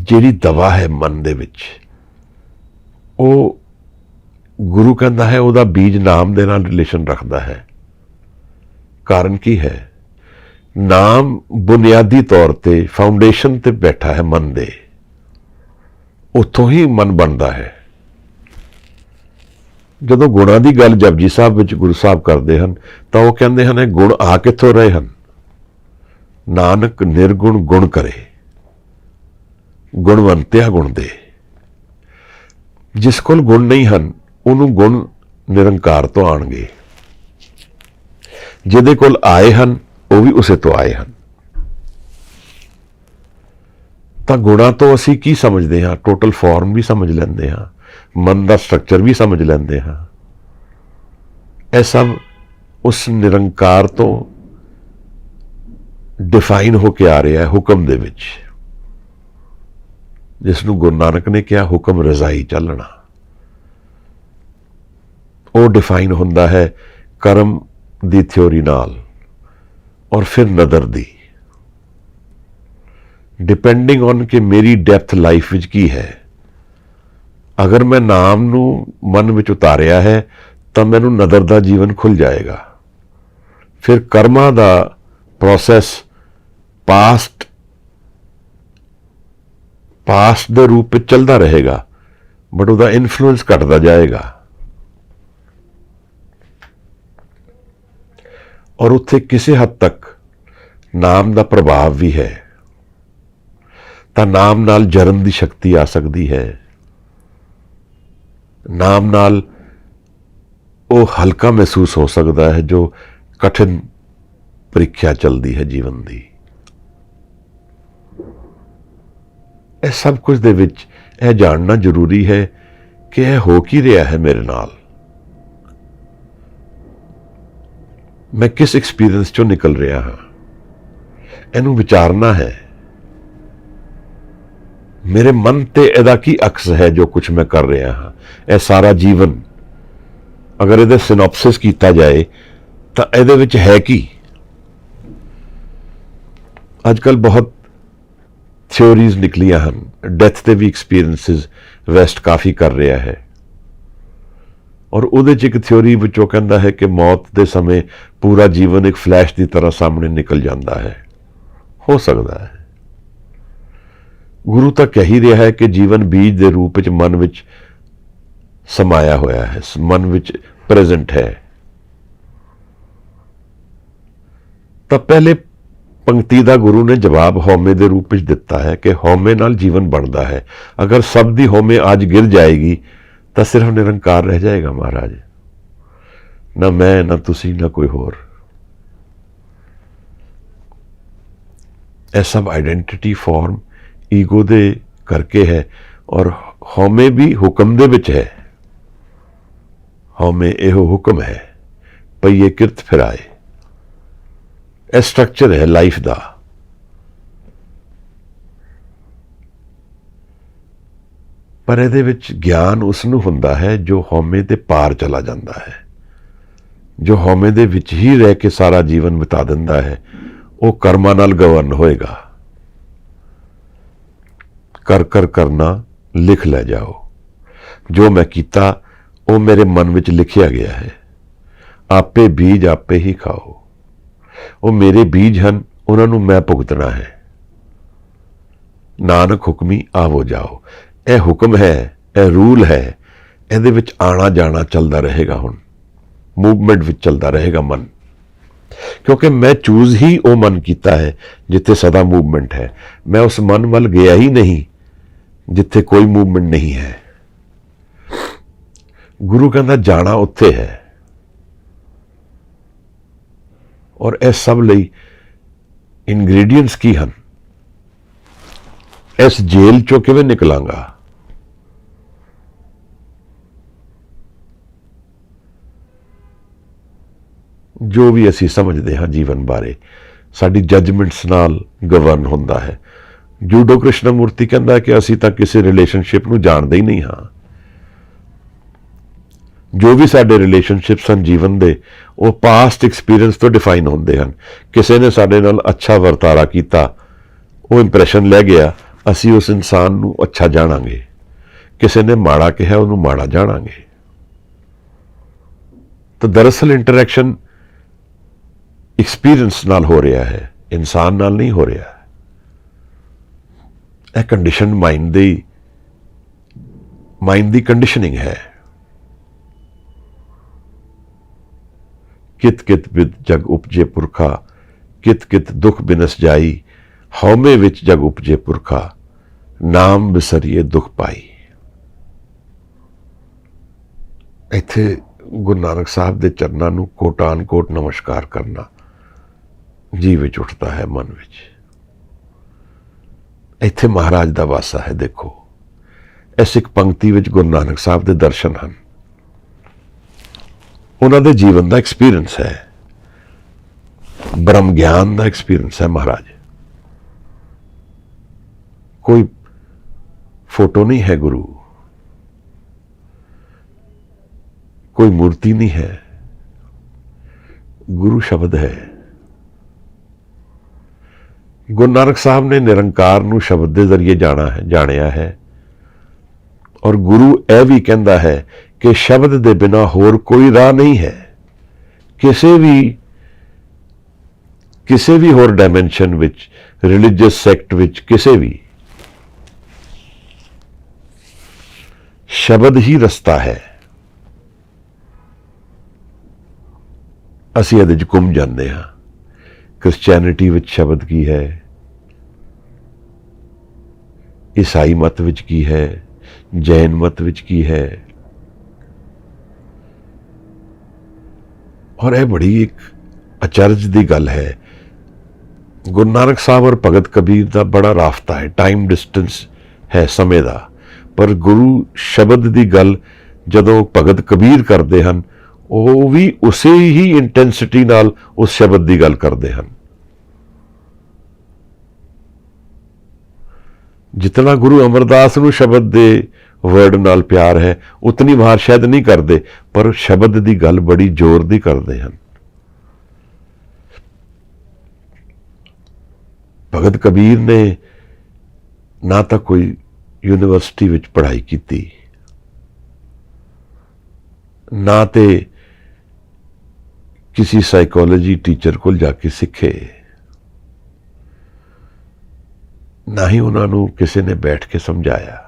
ਜਿਹੜੀ ਦਵਾ ਹੈ ਮਨ ਦੇ ਵਿੱਚ, ਉਹ ਗੁਰੂ ਕਹਿੰਦਾ ਹੈ ਉਹਦਾ ਬੀਜ ਨਾਮ ਦੇ ਨਾਲ ਰਿਲੇਸ਼ਨ ਰੱਖਦਾ ਹੈ। ਕਾਰਨ ਕੀ ਹੈ? ਨਾਮ ਬੁਨਿਆਦੀ ਤੌਰ ਤੇ ਫਾਊਂਡੇਸ਼ਨ ਤੇ ਬੈਠਾ ਹੈ ਮਨ ਦੇ, ਉੱਥੋਂ ਹੀ ਮਨ ਬਣਦਾ ਹੈ। ਜਦੋਂ ਗੁਣਾਂ ਦੀ ਗੱਲ ਜਪਜੀ ਸਾਹਿਬ ਵਿੱਚ ਗੁਰੂ ਸਾਹਿਬ ਕਰਦੇ ਹਨ ਤਾਂ ਉਹ ਕਹਿੰਦੇ ਹਨ ਇਹ ਗੁਣ ਆ ਕਿੱਥੋਂ ਰਹੇ ਹਨ। ਨਾਨਕ ਨਿਰਗੁਣ ਗੁਣ ਕਰੇ, ਗੁਣਵੰਤਿਆ ਗੁਣ ਦੇ। ਜਿਸ ਕੋਲ ਗੁਣ ਨਹੀਂ ਹਨ ਉਹਨੂੰ ਗੁਣ ਨਿਰੰਕਾਰ ਤੋਂ ਆਣਗੇ, ਜਿਹਦੇ ਕੋਲ ਆਏ ਹਨ ਉਹ ਵੀ ਉਸੇ ਤੋਂ ਆਏ ਹਨ। ਤਾਂ ਗੁਣਾਂ ਤੋਂ ਅਸੀਂ ਕੀ ਸਮਝਦੇ ਹਾਂ? ਟੋਟਲ ਫਾਰਮ ਵੀ ਸਮਝ ਲੈਂਦੇ ਹਾਂ, ਮਨ ਦਾ ਸਟਰਕਚਰ ਵੀ ਸਮਝ ਲੈਂਦੇ ਹਾਂ। ਇਹ ਸਭ ਉਸ ਨਿਰੰਕਾਰ ਤੋਂ ਡਿਫਾਈਨ ਹੋ ਕੇ ਆ ਰਿਹਾ ਹੈ ਹੁਕਮ ਦੇ ਵਿੱਚ, ਜਿਸ ਨੂੰ ਗੁਰੂ ਨਾਨਕ ਨੇ ਕਿਹਾ ਹੁਕਮ ਰਜ਼ਾਈ ਚੱਲਣਾ। ਉਹ ਡਿਫਾਈਨ ਹੁੰਦਾ ਹੈ ਕਰਮ ਦੀ ਥਿਉਰੀ ਨਾਲ ਔਰ ਫਿਰ ਨਦਰ ਦੀ, ਡਿਪੈਂਡਿੰਗ ਔਨ ਕਿ ਮੇਰੀ ਡੈਪਥ ਲਾਈਫ ਵਿੱਚ ਕੀ ਹੈ। ਅਗਰ ਮੈਂ ਨਾਮ ਨੂੰ ਮਨ ਵਿੱਚ ਉਤਾਰਿਆ ਹੈ ਤਾਂ ਮੈਨੂੰ ਨਦਰ ਦਾ ਜੀਵਨ ਖੁੱਲ ਜਾਏਗਾ। ਫਿਰ ਕਰਮਾਂ ਦਾ ਪ੍ਰੋਸੈਸ ਪਾਸਟ ਦੇ ਰੂਪ ਵਿੱਚ ਚੱਲਦਾ ਰਹੇਗਾ, ਬਟ ਉਹਦਾ ਇਨਫਲੂਐਂਸ ਘਟਦਾ ਜਾਏਗਾ। ਔਰ ਉੱਥੇ ਕਿਸੇ ਹੱਦ ਤੱਕ ਨਾਮ ਦਾ ਪ੍ਰਭਾਵ ਵੀ ਹੈ, ਤਾਂ ਨਾਮ ਨਾਲ ਜਰਨ ਦੀ ਸ਼ਕਤੀ ਆ ਸਕਦੀ ਹੈ। ਨਾਮ ਨਾਲ ਉਹ ਹਲਕਾ ਮਹਿਸੂਸ ਹੋ ਸਕਦਾ ਹੈ ਜੋ ਕਠਿਨ ਪ੍ਰੀਖਿਆ ਚਲਦੀ ਹੈ ਜੀਵਨ ਦੀ। ਇਹ ਸਭ ਕੁਝ ਦੇ ਵਿੱਚ ਇਹ ਜਾਣਨਾ ਜ਼ਰੂਰੀ ਹੈ ਕਿ ਇਹ ਹੋ ਕੀ ਰਿਹਾ ਹੈ ਮੇਰੇ ਨਾਲ, ਮੈਂ ਕਿਸ ਐਕਸਪੀਰੀਅੰਸ ਚੋਂ ਨਿਕਲ ਰਿਹਾ ਹਾਂ। ਇਹਨੂੰ ਵਿਚਾਰਨਾ ਹੈ। ਮੇਰੇ ਮਨ ਤੇ ਇਹਦਾ ਕੀ ਅਕਸ ਹੈ ਜੋ ਕੁਝ ਮੈਂ ਕਰ ਰਿਹਾ ਹਾਂ। ਇਹ ਸਾਰਾ ਜੀਵਨ ਅਗਰ ਇਹਦੇ ਸਿਨੋਪਸਿਸ ਕੀਤਾ ਜਾਏ ਤਾਂ ਇਹਦੇ ਵਿੱਚ ਹੈ ਕੀ? ਅੱਜ ਕੱਲ੍ਹ ਬਹੁਤ ਥਿਉਰੀਜ਼ ਨਿਕਲੀਆਂ ਹਨ, ਡੈਥ ਦੇ ਵੀ ਐਕਸਪੀਰੀਐਂਸਿਸ ਵੈਸਟ ਕਾਫੀ ਕਰ ਰਿਹਾ ਹੈ। ਔਰ ਉਹਦੇ 'ਚ ਇੱਕ ਥਿਉਰੀ ਵਿੱਚ ਉਹ ਕਹਿੰਦਾ ਹੈ ਕਿ ਮੌਤ ਦੇ ਸਮੇਂ ਪੂਰਾ ਜੀਵਨ ਇੱਕ ਫਲੈਸ਼ ਦੀ ਤਰ੍ਹਾਂ ਸਾਹਮਣੇ ਨਿਕਲ ਜਾਂਦਾ ਹੈ। ਹੋ ਸਕਦਾ ਹੈ। ਗੁਰੂ ਤਾਂ ਕਹਿ ਹੀ ਰਿਹਾ ਹੈ ਕਿ ਜੀਵਨ ਬੀਜ ਦੇ ਰੂਪ ਵਿੱਚ ਮਨ ਵਿੱਚ ਸਮਾਇਆ ਹੋਇਆ ਹੈ, ਮਨ ਵਿੱਚ ਪ੍ਰੈਜ਼ੈਂਟ ਹੈ। ਤਾਂ ਪਹਿਲੇ ਪੰਕਤੀ ਦਾ ਗੁਰੂ ਨੇ ਜਵਾਬ ਹਉਮੈ ਦੇ ਰੂਪ ਵਿੱਚ ਦਿੱਤਾ ਹੈ ਕਿ ਹਉਮੈ ਨਾਲ ਜੀਵਨ ਬਣਦਾ ਹੈ। ਅਗਰ ਸਭ ਦੀ ਹਉਮੈ ਅੱਜ ਗਿਰ ਜਾਏਗੀ ਤਾਂ ਸਿਰਫ ਨਿਰੰਕਾਰ ਰਹਿ ਜਾਏਗਾ ਮਹਾਰਾਜ, ਨਾ ਮੈਂ, ਨਾ ਤੁਸੀਂ, ਨਾ ਕੋਈ ਹੋਰ। ਇਹ ਸਭ ਆਈਡੈਂਟੀਟੀ ਫਾਰਮ ਈਗੋ ਦੇ ਕਰਕੇ ਹੈ। ਔਰ ਹਉਮੈ ਵੀ ਹੁਕਮ ਦੇ ਵਿੱਚ ਹੈ। ਹਉਮੈ ਇਹੋ ਹੁਕਮ ਹੈ ਪਈਏ ਕਿਰਤ ਫਿਰਾਏ। ਇਹ ਸਟਰਕਚਰ ਹੈ ਲਾਈਫ ਦਾ। ਪਰ ਇਹਦੇ ਵਿੱਚ ਗਿਆਨ ਉਸ ਨੂੰ ਹੁੰਦਾ ਹੈ ਜੋ ਹਉਮੈ ਦੇ ਪਾਰ ਚਲਾ ਜਾਂਦਾ ਹੈ, ਜੋ ਹਉਮੈ ਦੇ ਵਿੱਚ ਹੀ ਰਹਿ ਕੇ ਸਾਰਾ ਜੀਵਨ ਬਿਤਾ ਦਿੰਦਾ ਹੈ। ਉਹ ਕਰਮਾਂ ਨਾਲ ਗਵਰਨ ਹੋਏਗਾ। ਕਰ ਕਰ ਕਰਨਾ ਲਿਖ ਲੈ ਜਾਓ। ਜੋ ਮੈਂ ਕੀਤਾ ਉਹ ਮੇਰੇ ਮਨ ਵਿੱਚ ਲਿਖਿਆ ਗਿਆ ਹੈ। ਆਪੇ ਬੀਜ ਆਪੇ ਹੀ ਖਾਓ। ਉਹ ਮੇਰੇ ਬੀਜ ਹਨ, ਉਹਨਾਂ ਨੂੰ ਮੈਂ ਭੁਗਤਣਾ ਹੈ। ਨਾਨਕ ਹੁਕਮੀ ਆਵੋ ਜਾਓ। ਇਹ ਹੁਕਮ ਹੈ, ਇਹ ਰੂਲ ਹੈ। ਇਹਦੇ ਵਿੱਚ ਆਣਾ ਜਾਣਾ ਚੱਲਦਾ ਰਹੇਗਾ। ਹੁਣ ਮੂਵਮੈਂਟ ਵਿੱਚ ਚੱਲਦਾ ਰਹੇਗਾ ਮਨ, ਕਿਉਂਕਿ ਮੈਂ ਚੂਜ਼ ਹੀ ਉਹ ਮਨ ਕੀਤਾ ਹੈ ਜਿੱਥੇ ਸਦਾ ਮੂਵਮੈਂਟ ਹੈ। ਮੈਂ ਉਸ ਮਨ ਵੱਲ ਗਿਆ ਹੀ ਨਹੀਂ ਜਿੱਥੇ ਕੋਈ ਮੂਵਮੈਂਟ ਨਹੀਂ ਹੈ। ਗੁਰੂ ਕਹਿੰਦਾ ਜਾਣਾ ਉੱਥੇ ਹੈ। ਔਰ ਇਸ ਸਭ ਲਈ ਇਨਗਰੀਡੀਐਂਟਸ ਕੀ ਹਨ? ਇਸ ਜੇਲ੍ਹ ਚੋਂ ਕਿਵੇਂ ਨਿਕਲਾਂਗਾ? ਜੋ ਵੀ ਅਸੀਂ ਸਮਝਦੇ ਹਾਂ ਜੀਵਨ ਬਾਰੇ, ਸਾਡੀ ਜੱਜਮੈਂਟਸ ਨਾਲ ਗਵਰਨ ਹੁੰਦਾ ਹੈ। ਜੂਡੋ ਕ੍ਰਿਸ਼ਨਮੂਰਤੀ ਕਹਿੰਦਾ ਕਿ ਅਸੀਂ ਤਾਂ ਕਿਸੇ ਰਿਲੇਸ਼ਨਸ਼ਿਪ ਨੂੰ ਜਾਣਦੇ ਹੀ ਨਹੀਂ ਹਾਂ। ਜੋ ਵੀ ਸਾਡੇ ਰਿਲੇਸ਼ਨਸ਼ਿਪਸ ਹਨ ਜੀਵਨ ਦੇ, ਉਹ ਪਾਸਟ ਐਕਸਪੀਰੀਅੰਸ ਤੋਂ ਡਿਫਾਈਨ ਹੁੰਦੇ ਹਨ। ਕਿਸੇ ਨੇ ਸਾਡੇ ਨਾਲ ਅੱਛਾ ਵਰਤਾਰਾ ਕੀਤਾ, ਉਹ ਇੰਪ੍ਰੈਸ਼ਨ ਲੈ ਗਿਆ, ਅਸੀਂ ਉਸ ਇਨਸਾਨ ਨੂੰ ਅੱਛਾ ਜਾਣਾਂਗੇ। ਕਿਸੇ ਨੇ ਮਾੜਾ ਕਿਹਾ, ਉਹਨੂੰ ਮਾੜਾ ਜਾਣਾਂਗੇ। ਤਾਂ ਦਰਅਸਲ ਇੰਟਰੈਕਸ਼ਨ ਐਕਸਪੀਰੀਅੰਸ ਨਾਲ ਹੋ ਰਿਹਾ ਹੈ, ਇਨਸਾਨ ਨਾਲ ਨਹੀਂ ਹੋ ਰਿਹਾ। ਇਹ ਕੰਡੀਸ਼ਨ ਮਾਈਂਡ ਦੀ ਕੰਡੀਸ਼ਨਿੰਗ ਹੈ। कित कित बिद जग उपजे पुरखा, कित कित दुख बिनस जाई, हौमे विच जग उपजे पुरखा, नाम बिसरिए दुख पाई। ਇੱਥੇ ਗੁਰੂ ਨਾਨਕ ਸਾਹਿਬ ਦੇ ਚਰਨਾਂ ਨੂੰ ਕੋਟਾਨ ਕੋਟ ਨਮਸਕਾਰ ਕਰਨਾ ਜੀ ਵਿੱਚ ਉੱਠਦਾ ਹੈ, ਮਨ ਵਿੱਚ। ਇੱਥੇ ਮਹਾਰਾਜ ਦਾ ਵਾਸਾ ਹੈ। ਦੇਖੋ, ਇਸ ਇੱਕ ਪੰਕਤੀ ਵਿੱਚ ਗੁਰੂ ਨਾਨਕ ਸਾਹਿਬ ਦੇ ਦਰਸ਼ਨ ਹਨ, ਉਹਨਾਂ ਦੇ ਜੀਵਨ ਦਾ ਐਕਸਪੀਰੀਅੰਸ ਹੈ, ਬ੍ਰਹਮ ਗਿਆਨ ਦਾ ਐਕਸਪੀਰੀਅੰਸ ਹੈ ਮਹਾਰਾਜ। ਕੋਈ फोटो नहीं है गुरु, कोई मूर्ति नहीं है, गुरु शब्द है। गुरु नानक साहब ने निरंकार नूं शब्द के जरिए जानिया है और गुरु यह भी कहता है कि शब्द के बिना होर कोई राह नहीं है। किसी भी होर डायमेंशन विच, रिलीजियस सैक्ट विच, किसी भी शब्द ही रस्ता है। असीं इहदे च घुम जाते हाँ। क्रिश्चियनिटी विच शब्द की है, ईसाई मत विच की है, जैन मत विच की है, और यह बड़ी एक अचरज की गल है। गुरु नानक साहब और भगत कबीर का बड़ा राफ्ता है, टाइम डिस्टेंस है समय का, पर गुरु शब्द की गल जदों भगत कबीर करते हैं वो भी उसे ही इंटेंसिटी नाल उस शब्द की गल करते हैं। जितना गुरु अमरदास नूं शब्द दे वर्ड नाल प्यार है उतनी बार शायद नहीं करते, पर शब्द की गल बड़ी जोर दी करते हैं। भगत कबीर ने ना तो कोई यूनिवर्सिटी विच पढ़ाई की, ना तो किसी साइकोलॉजी टीचर को जाके सीखे, ना ही उन्होंने किसी ने बैठ के समझाया।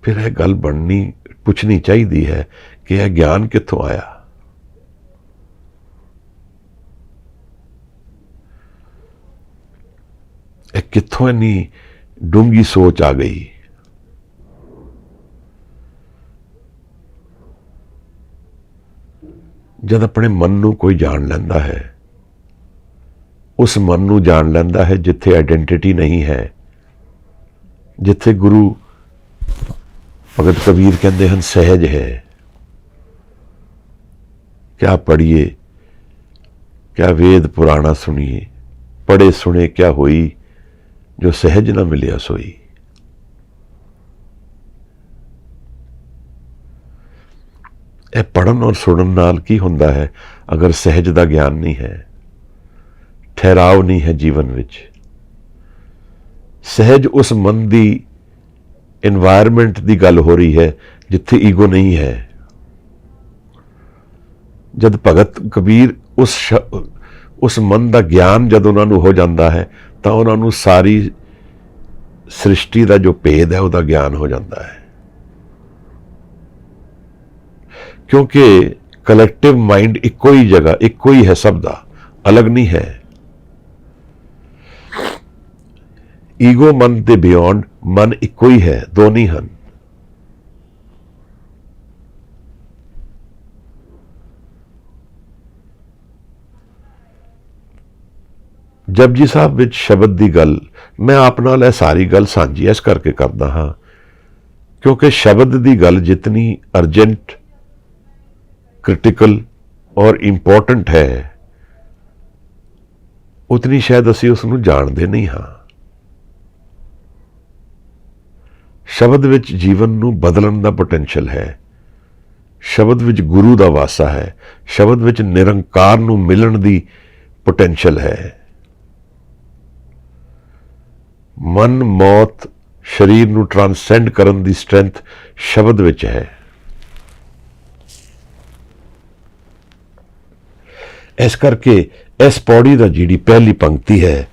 फिर यह गल बननी पुछनी चाहिए है कि यह ज्ञान कित्थों आया। कित्थों इन्नी डूंगी सोच आ गई। जब अपने मन नूं कोई जान लैंदा है, उस मन नूं जान लैंदा है जिथे आइडेंटिटी नहीं है, जिथे गुरु भगत कबीर कहते हैं सहज है। क्या पढ़िए, क्या वेद पुराना सुनिए, पढ़े सुने क्या होई, जो सहज ना मिलिया सोई। यह पढ़न और सुनन नाल की हुंदा है अगर सहज का ज्ञान नहीं है, ठहराव नहीं है जीवन विच। सहज उस मन की एनवायरमेंट की गल हो रही है जिथे ईगो नहीं है। जब भगत कबीर उस मन का ज्ञान जब उन्होंने हो जाता है तो उन्होंने सारी सृष्टि का जो भेद है उसका ज्ञान हो जाता है। क्योंकि कलैक्टिव माइंड इको ही जगह, इको ही है, सब का अलग नहीं है। ईगो मन के बियॉन्ड मन इको ही है, दो नहीं हैं। जपजी साहब विच शब्द की गल मैं आप नाल यह सारी गल सांझी इस करके करदा हाँ क्योंकि शब्द की गल जितनी अर्जेंट, क्रिटिकल और इंपॉर्टेंट है उतनी शायद असी उसनूं जानते नहीं हाँ। शब्द विच जीवन नूं बदलण दा पोटेंशियल है, शब्द विच गुरु दा वासा है, शब्द विच निरंकार नूं मिलण दी पोटेंशियल है। मन मौत शरीर नूं ट्रांसेंड करन दी स्ट्रेंथ शब्द विच है। इस करके इस पौड़ी दा जिहड़ी पहली पंक्ति है